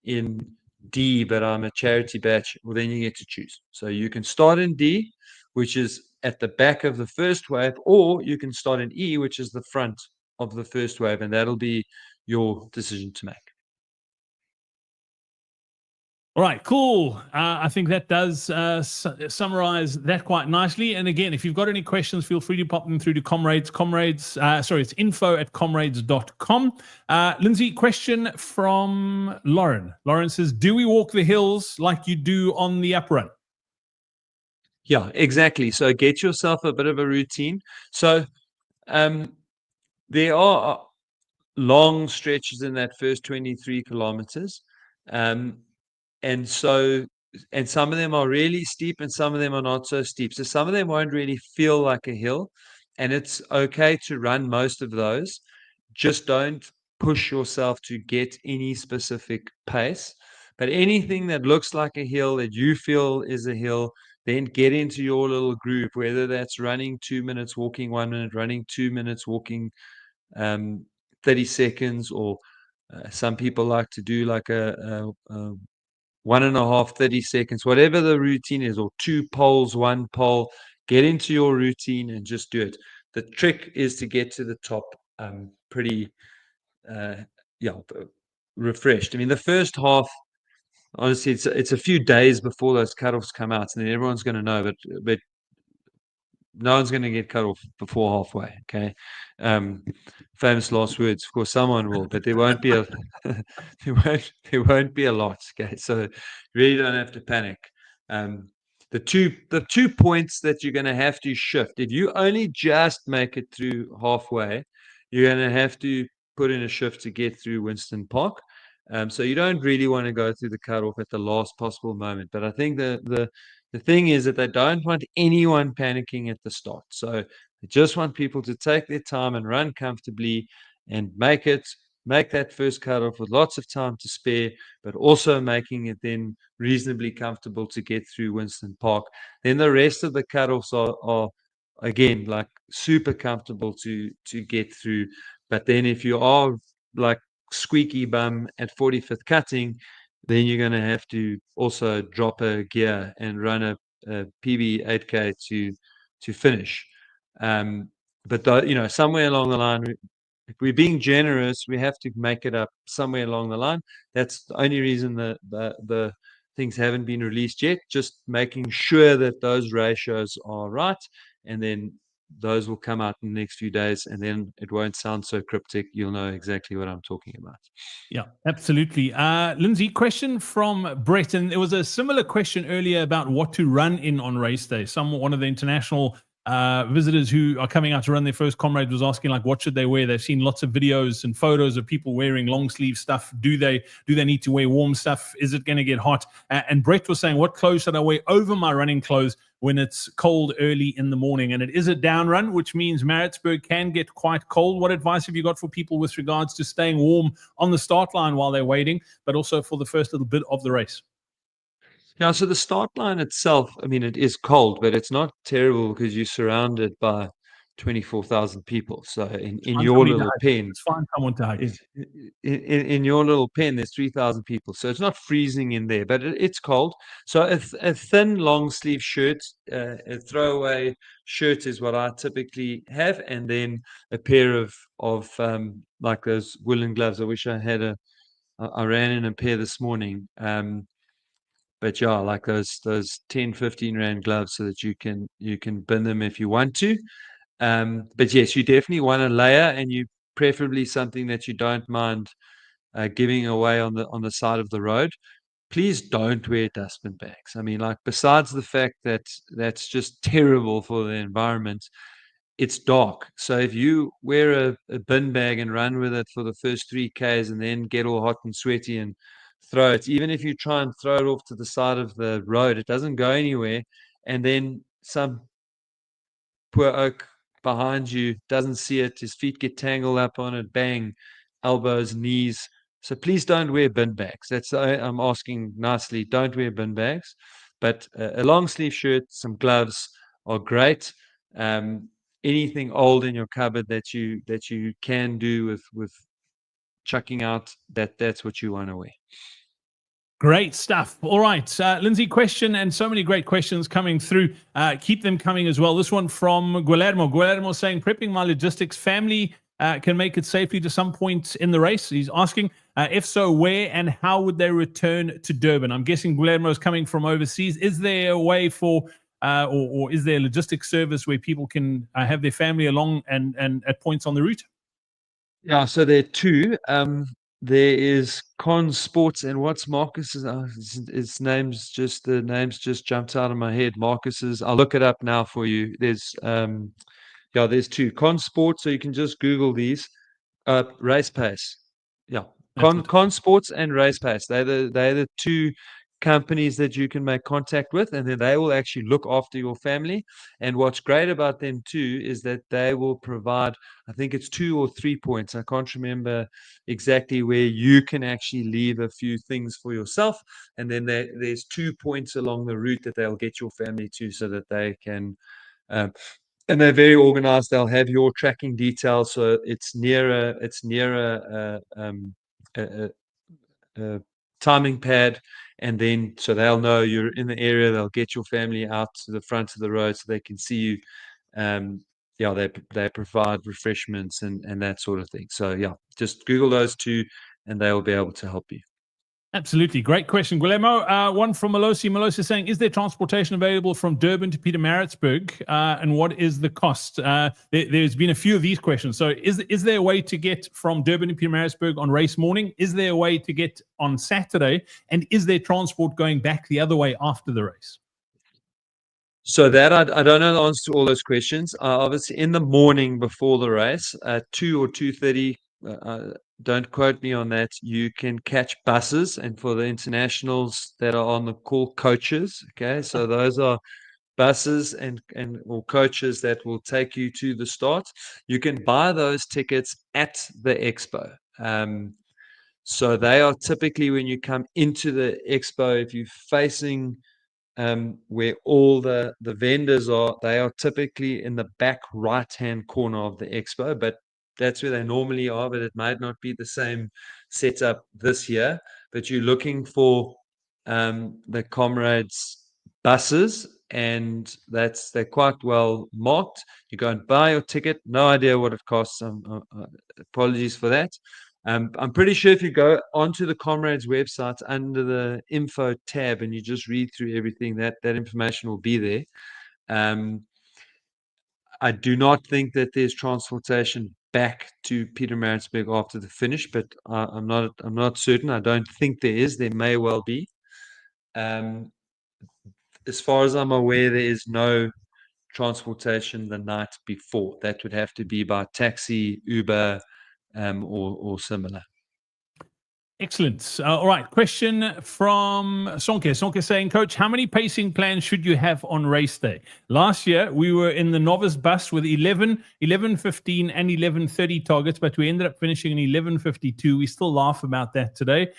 in D, but I'm a charity batch? Well, then you get to choose. So you can start in D, which is at the back of the first wave, or you can start in E, which is the front of the first wave, and that'll be your decision to make. All right, cool. I think that does summarize that quite nicely. And again, if you've got any questions, feel free to pop them through to Comrades. It's info@comrades.com. Lindsay, question from Lauren. Lauren says, do we walk the hills like you do on the up run? Yeah, exactly. So get yourself a bit of a routine. So there are long stretches in that first 23 kilometers. And some of them are really steep and some of them are not so steep. So some of them won't really feel like a hill, and it's okay to run most of those. Just don't push yourself to get any specific pace. But anything that looks like a hill that you feel is a hill, then get into your little group, whether that's running 2 minutes, walking 1 minute, running 2 minutes, walking 30 seconds, or some people like to do like a 1.5, 30 seconds, whatever the routine is, or 2 poles, 1 pole. Get into your routine and just do it. The trick is to get to the top pretty refreshed. I mean, the first half, honestly, it's a few days before those cutoffs come out, and then everyone's going to know, but no one's going to get cut off before halfway. Okay. Famous last words. Of course, someone will, but there won't be a there won't be a lot. Okay. So you really don't have to panic. The two points that you're going to have to shift, if you only just make it through halfway, you're going to have to put in a shift to get through Winston Park. So you don't really want to go through the cutoff at the last possible moment. But I think the thing is that they don't want anyone panicking at the start. So they just want people to take their time and run comfortably and make that first cutoff with lots of time to spare, but also making it then reasonably comfortable to get through Winston Park. Then the rest of the cutoffs are again like super comfortable to get through. But then if you are like squeaky bum at 45th cutting, then you're going to have to also drop a gear and run a PB 8K to finish. But somewhere along the line, if we're being generous, we have to make it up somewhere along the line. That's the only reason the things haven't been released yet. Just making sure that those ratios are right, and then those will come out in the next few days, and then it won't sound so cryptic. You'll know exactly what I'm talking about. Yeah, absolutely. Lindsay, question from Brett, and there was a similar question earlier about what to run in on race day. One of the international visitors who are coming out to run their first Comrades was asking, like, what should they wear? They've seen lots of videos and photos of people wearing long sleeve stuff. Do they need to wear warm stuff? Is it going to get hot? And Brett was saying, what clothes should I wear over my running clothes when it's cold early in the morning? And it is a down run, which means Maritzburg can get quite cold. What advice have you got for people with regards to staying warm on the start line while they're waiting, but also for the first little bit of the race? Yeah, so the start line itself, I mean, it is cold, but it's not terrible because you're surrounded by 24,000 people. So in your little pen, it's fine someone to hug. In your little pen, there's 3,000 people. So it's not freezing in there, but it's cold. So a thin long sleeve shirt, a throwaway shirt is what I typically have, and then a pair of like those woolen gloves. I wish I had I ran in a pair this morning. But yeah, like those 10, 15 rand gloves so that you can bin them if you want to. But yes, you definitely want a layer, and you preferably something that you don't mind giving away on the side of the road. Please don't wear dustbin bags. I mean, like, besides the fact that that's just terrible for the environment, it's dark. So if you wear a bin bag and run with it for the first 3Ks and then get all hot and sweaty and throw it, even if you try and throw it off to the side of the road, it doesn't go anywhere. And then some poor oak behind you doesn't see it. His feet get tangled up on it. Bang, elbows, knees. So please don't wear bin bags. I'm asking nicely. Don't wear bin bags. But a long sleeve shirt, some gloves are great. Anything old in your cupboard that you can do with chucking out, that's what you want to wear. Great stuff. All right, Lindsay, question, and so many great questions coming through. Keep them coming as well. This one from Guillermo. Guillermo saying, prepping my logistics, family can make it safely to some point in the race. He's asking, if so, where and how would they return to Durban? I'm guessing Guillermo is coming from overseas. Is there a way for, or is there a logistics service where people can have their family along and at points on the route? Yeah, so there are two. There is Con Sports, and what's Marcus's? His name's just the names just jumped out of my head. Marcus's. I'll look it up now for you. There's there's two Con Sports, so you can just Google these. Race Pace. Yeah, Con Sports and Race Pace. They're the two companies that you can make contact with, and then they will actually look after your family. And what's great about them too is that they will provide, I think it's 2 or 3 points, I can't remember exactly, where you can actually leave a few things for yourself, and then there's 2 points along the route that they'll get your family to, so that they can and they're very organized. They'll have your tracking details, so it's near a timing pad, and then so they'll know you're in the area. They'll get your family out to the front of the road so they can see you. They provide refreshments and that sort of thing. So yeah, just Google those two and they will be able to help you. Absolutely. Great question, Guillermo. One from Melosi. Melosi saying, is there transportation available from Durban to Pietermaritzburg? And what is the cost? There's been a few of these questions. So is there a way to get from Durban to Pietermaritzburg on race morning? Is there a way to get on Saturday? And is there transport going back the other way after the race? So that I don't know the answer to all those questions. Obviously, in the morning before the race, 2 or 2:30, don't quote me on that, you can catch buses, and for the internationals that are on the call, coaches. Okay, so those are buses and or coaches that will take you to the start. You can buy those tickets at the expo. So they are typically, when you come into the expo, if you're facing where all the vendors are, they are typically in the back right hand corner of the expo, but that's where they normally are. But it might not be the same setup this year. But you're looking for the Comrades buses, and they're quite well marked. You go and buy your ticket. No idea what it costs. Apologies for that. I'm pretty sure if you go onto the Comrades website under the info tab and you just read through everything, that information will be there. I do not think that there's transportation back to Pietermaritzburg after the finish, but I'm not certain. I don't think there is. There may well be. As far as I'm aware, there is no transportation the night before. That would have to be by taxi, Uber, or similar. Excellent. All right. Question from Sonke. Sonke saying, Coach, how many pacing plans should you have on race day? Last year, we were in the novice bus with 11, 11:15 and 11:30 targets, but we ended up finishing in 11:52. We still laugh about that today.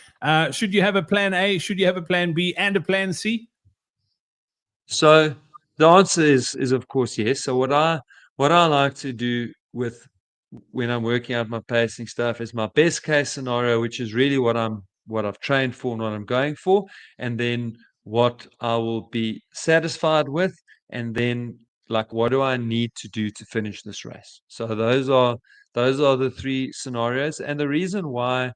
Should you have a plan A? Should you have a plan B and a plan C? So the answer is of course yes. So what I like to do with when I'm working out my pacing stuff is my best case scenario, which is really what I've trained for and what I'm going for, and then what I will be satisfied with, and then like what do I need to do to finish this race. So those are the three scenarios, and the reason why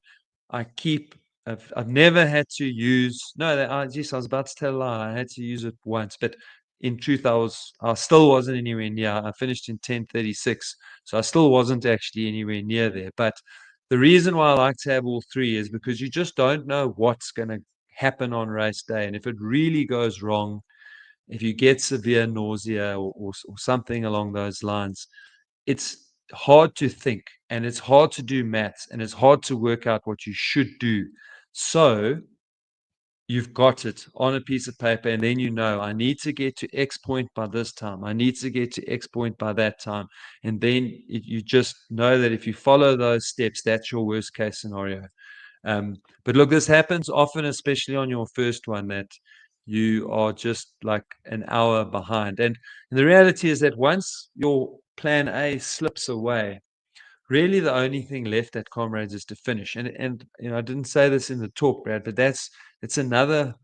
I've never had to use I was about to tell a lie. I had to use it once, but in truth, I still wasn't anywhere near. I finished in 10:36, so I still wasn't actually anywhere near there. But the reason why I like to have all three is because you just don't know what's going to happen on race day, and if it really goes wrong, if you get severe nausea or something along those lines, it's hard to think, and it's hard to do maths, and it's hard to work out what you should do. So you've got it on a piece of paper, and then you know, I need to get to X point by this time. I need to get to X point by that time. And then you just know that if you follow those steps, that's your worst case scenario. But look, this happens often, especially on your first one, that you are just like an hour behind. And the reality is that once your plan A slips away, really the only thing left at Comrades is to finish. And you know, I didn't say this in the talk, Brad, but it's another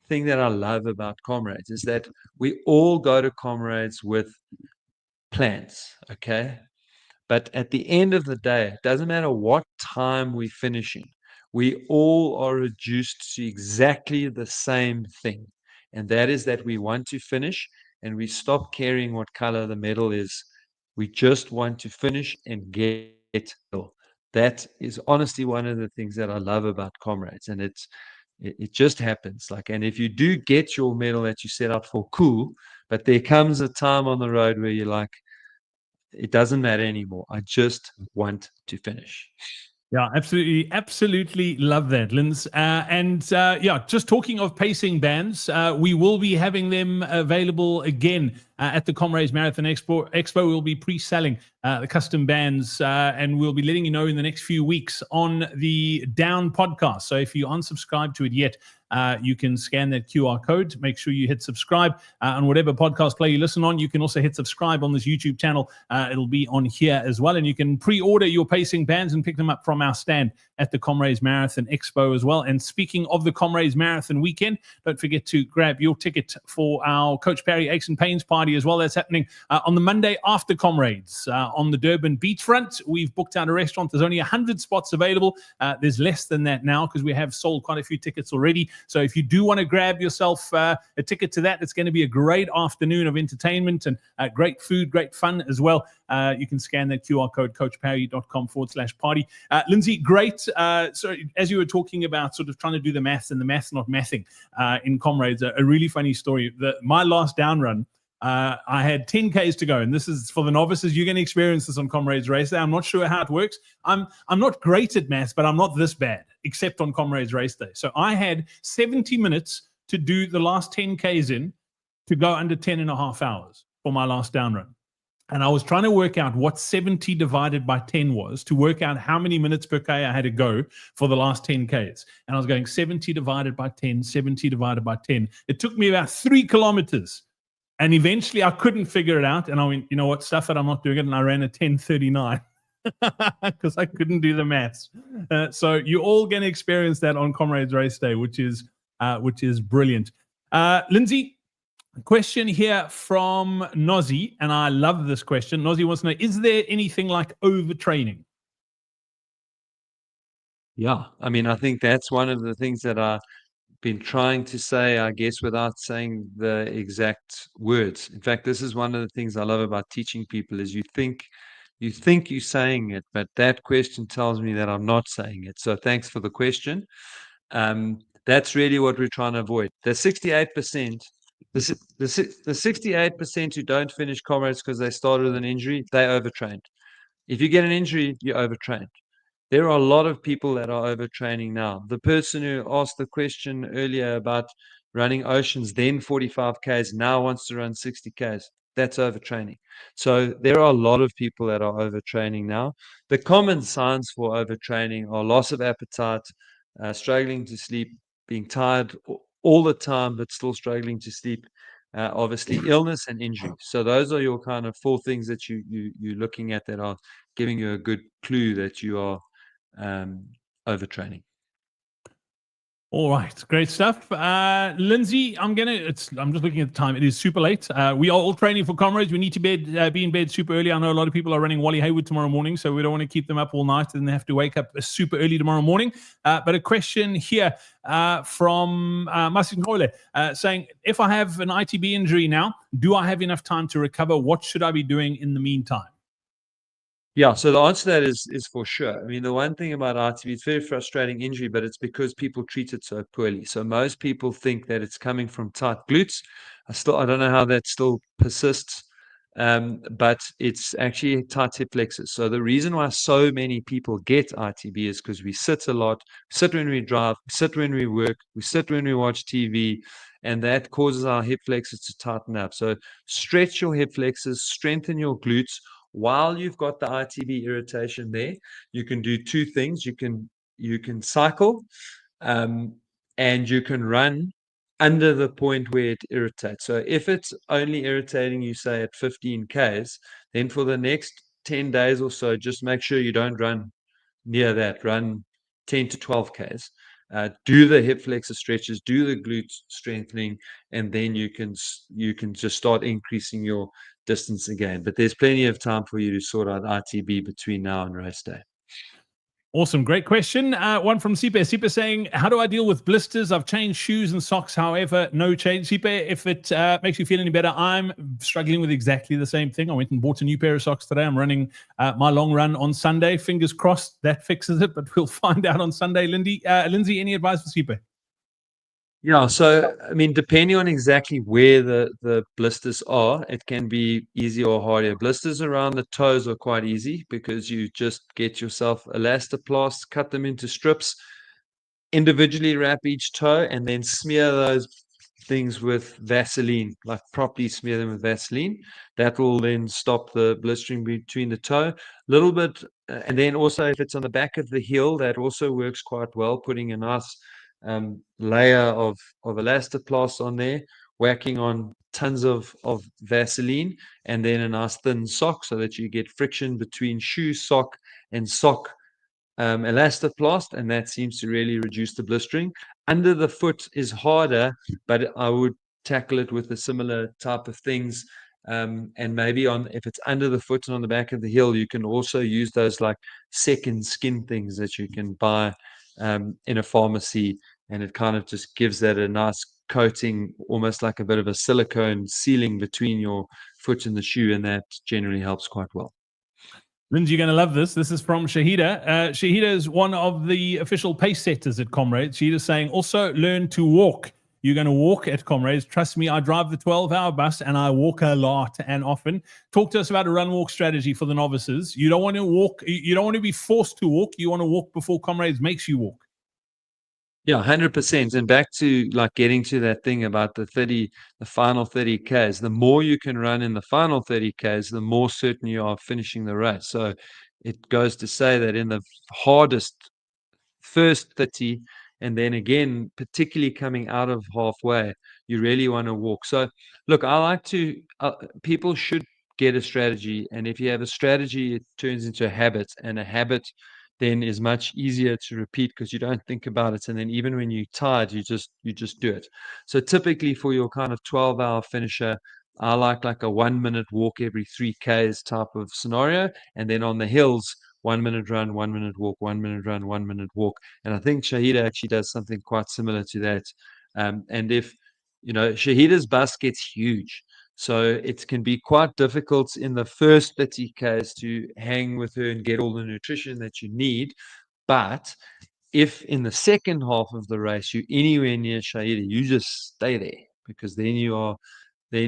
thing that I love about Comrades is that we all go to Comrades with plans, okay? But at the end of the day, it doesn't matter what time we're finishing, we all are reduced to exactly the same thing. And that is that we want to finish and we stop caring what color the medal is. We just want to finish and get medal. That is honestly one of the things that I love about Comrades. And it just happens. Like, and if you do get your medal that you set out for, cool. But there comes a time on the road where you're like, it doesn't matter anymore. I just want to finish. Yeah, absolutely. Absolutely love that, Linz. Yeah, just talking of pacing bands, we will be having them available again at the Comrades Marathon Expo. We'll be pre-selling the custom bands, and we'll be letting you know in the next few weeks on the Down podcast. So if you aren't subscribed to it yet, you can scan that QR code. Make sure you hit subscribe on whatever podcast player you listen on. You can also hit subscribe on this YouTube channel. It'll be on here as well. And you can pre-order your pacing bands and pick them up from our stand at the Comrades Marathon Expo as well. And speaking of the Comrades Marathon weekend, don't forget to grab your ticket for our Coach Parry Aches and Pains party as well. That's happening on the Monday after Comrades on the Durban beachfront. We've booked out a restaurant. There's only 100 spots available. There's less than that now because we have sold quite a few tickets already. So if you do want to grab yourself a ticket to that, it's going to be a great afternoon of entertainment and great food, great fun as well. You can scan that QR code, coachparry.com/party. Lindsay, great. So as you were talking about sort of trying to do the maths and the maths not mathing in Comrades, a really funny story. My last down run, I had 10 Ks to go, and this is for the novices. You're going to experience this on Comrades Race Day. I'm not sure how it works. I'm not great at maths, but I'm not this bad, except on Comrades Race Day. So I had 70 minutes to do the last 10 Ks in to go under 10 and a half hours for my last down run. And I was trying to work out what 70 divided by 10 was to work out how many minutes per K I had to go for the last 10 Ks. And I was going 70 divided by 10, 70 divided by 10. It took me about 3 kilometers. And eventually I couldn't figure it out. And I went, you know what, stuff it, I'm not doing it. And I ran a 10:39 because I couldn't do the maths. So you're all going to experience that on Comrades Race Day, which is brilliant. Lindsay, a question here from Nozzy, and I love this question. Nozzy wants to know, is there anything like overtraining? Yeah, I mean, I think that's one of the things that I've been trying to say, I guess, without saying the exact words. In fact, this is one of the things I love about teaching people is you think you're saying it, but that question tells me that I'm not saying it. So thanks for the question. That's really what we're trying to avoid. The 68%. The 68% who don't finish Comrades because they started with an injury, they overtrained. If you get an injury, you overtrained. There are a lot of people that are overtraining now. The person who asked the question earlier about running Oceans, then 45 Ks, now wants to run 60 Ks. That's overtraining. So there are a lot of people that are overtraining now. The common signs for overtraining are loss of appetite, struggling to sleep, being tired all the time, but still struggling to sleep. Obviously, illness and injury. So those are your kind of 4 things that you're looking at that are giving you a good clue that you are overtraining. All right, great stuff. Lindsay, I'm just looking at the time. It is super late. We are all training for Comrades. We need to be in bed super early. I know a lot of people are running Wally Hayward tomorrow morning, so we don't want to keep them up all night and they have to wake up super early tomorrow morning. But a question here from Masingole saying, if I have an ITB injury now, do I have enough time to recover? What should I be doing in the meantime? Yeah, so the answer to that is for sure. I mean, the one thing about ITB, it's very frustrating injury, but it's because people treat it so poorly. So most people think that it's coming from tight glutes. I don't know how that still persists, but it's actually tight hip flexors. So the reason why so many people get ITB is because we sit a lot, we sit when we drive, we sit when we work, we sit when we watch TV, and that causes our hip flexors to tighten up. So stretch your hip flexors, strengthen your glutes. While you've got the ITB irritation there, you can do 2 things. You can cycle, and you can run under the point where it irritates. So if it's only irritating you, say at 15 Ks, then for the next 10 days or so, just make sure you don't run near that. Run 10 to 12 Ks. Do the hip flexor stretches, do the glute strengthening, and then you can just start increasing your distance again. But there's plenty of time for you to sort out ITB between now and race day. Awesome. Great question. One from Sipe. Sipe saying, how do I deal with blisters? I've changed shoes and socks. However, no change. Sipe, if it makes you feel any better, I'm struggling with exactly the same thing. I went and bought a new pair of socks today. I'm running my long run on Sunday. Fingers crossed that fixes it, but we'll find out on Sunday. Lindsay, any advice for Sipe? Yeah, so I mean, depending on exactly where the blisters are, it can be easy or harder. Blisters around the toes are quite easy because you just get yourself elastoplast, cut them into strips, individually wrap each toe, and then smear those things with Vaseline, like properly smear them with Vaseline. That will then stop the blistering between the toe. Little bit, and then also if it's on the back of the heel, that also works quite well, putting a nice layer of elastoplast on there, whacking on tons of Vaseline, and then a nice thin sock so that you get friction between shoe, sock, and sock elastoplast, and that seems to really reduce the blistering. Under the foot is harder, but I would tackle it with a similar type of things. And maybe if it's under the foot and on the back of the heel, you can also use those like second skin things that you can buy in a pharmacy, and it kind of just gives that a nice coating, almost like a bit of a silicone sealing between your foot and the shoe, and that generally helps quite well. Lindsay, you're going to love this. This is from Shahida. Shahida is one of the official pace setters at Comrades. Shahida's saying, also learn to walk. You're going to walk at Comrades. Trust me, I drive the 12-hour bus and I walk a lot and often. Talk to us about a run-walk strategy for the novices. You don't want to walk. You don't want to be forced to walk. You want to walk before Comrades makes you walk. Yeah, 100%. And back to like getting to that thing about the final 30 Ks, the more you can run in the final 30 Ks, the more certain you are finishing the race. So it goes to say that in the hardest first 30, and then again, particularly coming out of halfway, you really want to walk. So look, I like to, people should get a strategy. And if you have a strategy, it turns into a habit, and a habit then is much easier to repeat because you don't think about it. And then even when you're tired, you just do it. So typically for your kind of 12-hour finisher, I like a 1 minute walk every 3 Ks type of scenario. And then on the hills, 1 minute run, 1 minute walk, 1 minute run, 1 minute walk. And I think Shahida actually does something quite similar to that. And if, Shahida's bus gets huge. So it can be quite difficult in the first 30 Ks to hang with her and get all the nutrition that you need. But if in the second half of the race you're anywhere near Shahida, you just stay there, because then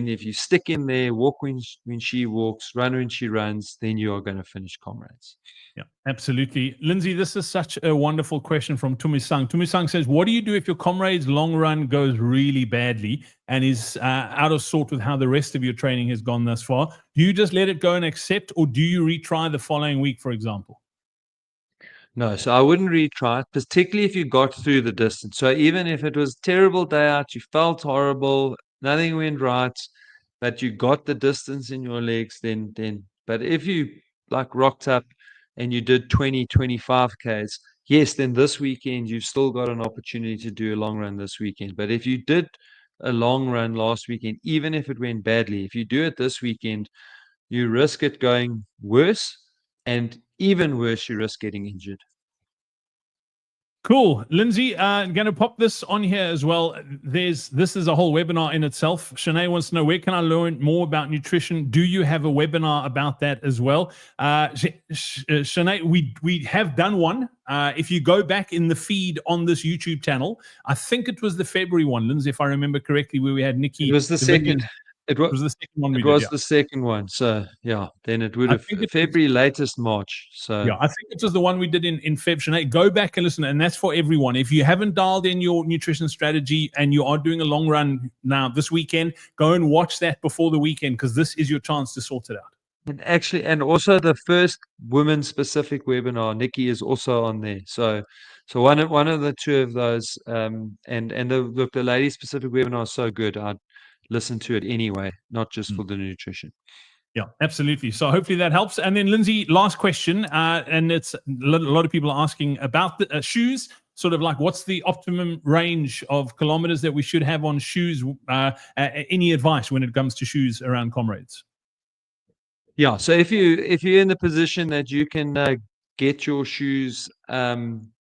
if you stick in there, walk when she walks, run when she runs, then you are going to finish Comrades. Yeah, absolutely. Lindsay, this is such a wonderful question from Tumisang. Tumisang says, what do you do if your Comrades long run goes really badly and is out of sort with how the rest of your training has gone thus far? Do you just let it go and accept, or do you retry the following week, for example? No, so I wouldn't retry it, particularly if you got through the distance. So even if it was a terrible day out, you felt horrible, nothing went right, but you got the distance in your legs, then. But if you like rocked up and you did 20, 25 Ks, yes, then this weekend you've still got an opportunity to do a long run this weekend. But if you did a long run last weekend, even if it went badly, if you do it this weekend, you risk it going worse, and even worse, you risk getting injured. Cool. Lindsay, I'm going to pop this on here as well. This is a whole webinar in itself. Shanae wants to know, where can I learn more about nutrition? Do you have a webinar about that as well? Shanae, we have done one. If you go back in the feed on this YouTube channel, I think it was the February one, Lindsay, if I remember correctly, where we had Nikki. It was the second. It was the second one. It was the second one. So yeah, then it would have February, latest March. So yeah, I think it was the one we did in Feb. Sinead, go back and listen, and that's for everyone. If you haven't dialed in your nutrition strategy and you are doing a long run now this weekend, go and watch that before the weekend, because this is your chance to sort it out. And also the first women-specific webinar, Nikki is also on there. So one of the two of those, and the lady-specific webinar is so good. I'd listen to it anyway, not just for the nutrition. Yeah, absolutely. So hopefully that helps. And then Lindsay, last question, and it's a lot of people are asking about the shoes. Sort of like, what's the optimum range of kilometers that we should have on shoes? Any advice when it comes to shoes around Comrades? Yeah, so if you're in the position that you can get your shoes kind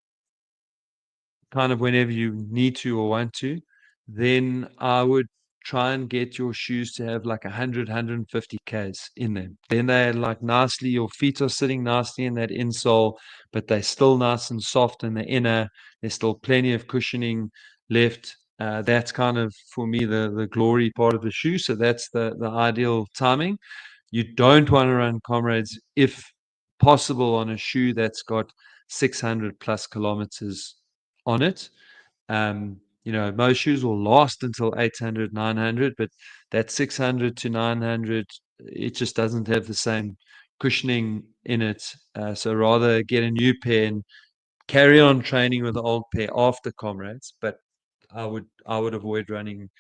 of whenever you need to or want to, then I would try and get your shoes to have like 150 Ks in them. Then they're like nicely, your feet are sitting nicely in that insole, but they're still nice and soft in the inner. There's still plenty of cushioning left. That's kind of, for me, the glory part of the shoe. So that's the ideal timing. You don't want to run Comrades, if possible, on a shoe that's got 600 plus kilometers on it. Most shoes will last until 800, 900, but that 600 to 900, it just doesn't have the same cushioning in it. So rather get a new pair and carry on training with the old pair after Comrades. But I would avoid running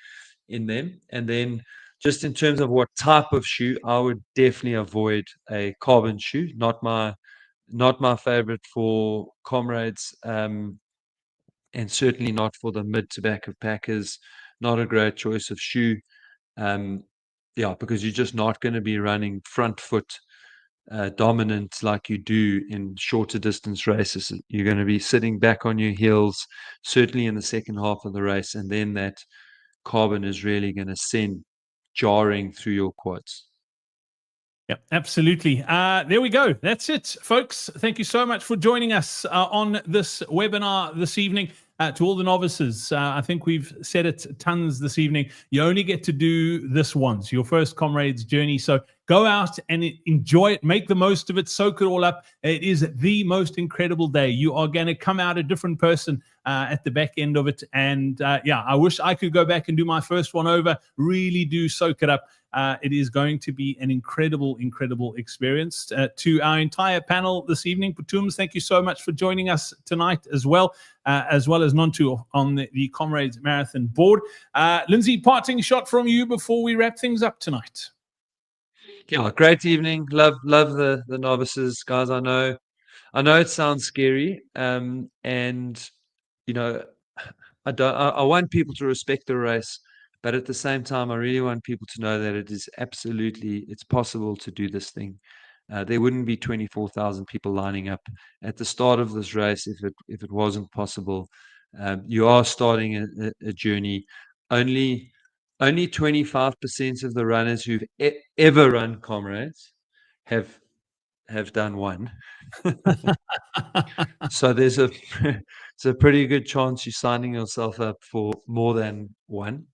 in them. And then just in terms of what type of shoe, I would definitely avoid a carbon shoe. Not my favorite for Comrades, and certainly not for the mid to back of packers. Not a great choice of shoe. Because you're just not going to be running front foot dominant like you do in shorter distance races. You're going to be sitting back on your heels, certainly in the second half of the race, and then that carbon is really going to send jarring through your quads. Yeah, absolutely. There we go. That's it, folks. Thank you so much for joining us on this webinar this evening. To all the novices, I think we've said it tons this evening. You only get to do this once, your first Comrades journey. So go out and enjoy it. Make the most of it. Soak it all up. It is the most incredible day. You are going to come out a different person at the back end of it. And I wish I could go back and do my first one over. Really do soak it up. It is going to be an incredible, incredible experience. To our entire panel this evening, Putums, thank you so much for joining us tonight as well as Nontu on the Comrades Marathon board. Lindsay, parting shot from you before we wrap things up tonight. Yeah, great evening. Love the novices, guys. I know it sounds scary, and I want people to respect the race, but at the same time, I really want people to know that it's possible to do this thing. There wouldn't be 24,000 people lining up at the start of this race if it wasn't possible. You are starting a journey. Only 25% of the runners who've ever run Comrades have done one. So there's it's a pretty good chance you're signing yourself up for more than one.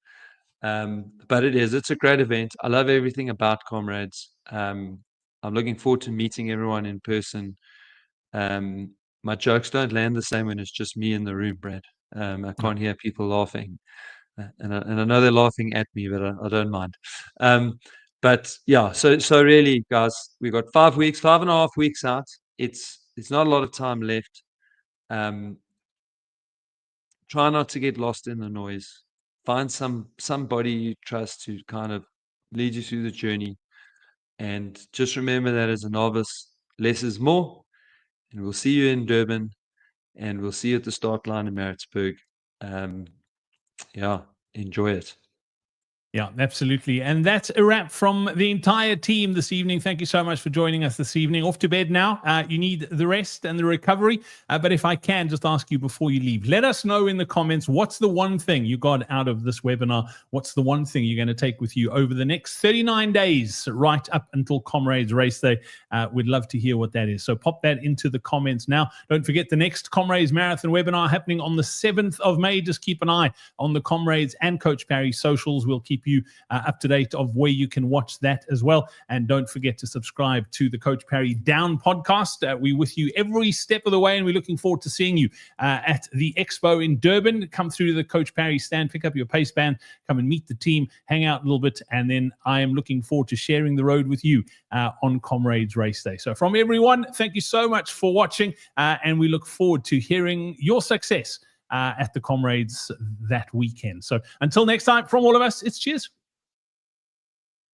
But it's a great event. I love everything about Comrades. I'm looking forward to meeting everyone in person. My jokes don't land the same when it's just me in the room, Brad. I can't hear people laughing. And I know they're laughing at me, but I don't mind. So really, guys, we've got 5.5 weeks out. It's not a lot of time left. Try not to get lost in the noise. Find somebody you trust to kind of lead you through the journey. And just remember that as a novice, less is more. And we'll see you in Durban, and we'll see you at the start line in Maritzburg. Enjoy it. Yeah, absolutely. And that's a wrap from the entire team this evening. Thank you so much for joining us this evening. Off to bed now. You need the rest and the recovery. But if I can just ask you before you leave, let us know in the comments, what's the one thing you got out of this webinar? What's the one thing you're going to take with you over the next 39 days, right up until Comrades Race Day? We'd love to hear what that is. So pop that into the comments now. Don't forget the next Comrades Marathon webinar happening on the 7th of May. Just keep an eye on the Comrades and Coach Parry socials. We'll keep keep you up to date of where you can watch that as well. And don't forget to subscribe to the Coach Parry Down podcast. We're with you every step of the way, and we're looking forward to seeing you at the Expo in Durban. Come through to the Coach Parry stand, pick up your pace band, come and meet the team, hang out a little bit, and then I am looking forward to sharing the road with you on Comrades Race Day. So from everyone, thank you so much for watching, and we look forward to hearing your success at the Comrades that weekend. So until next time, from all of us, it's cheers.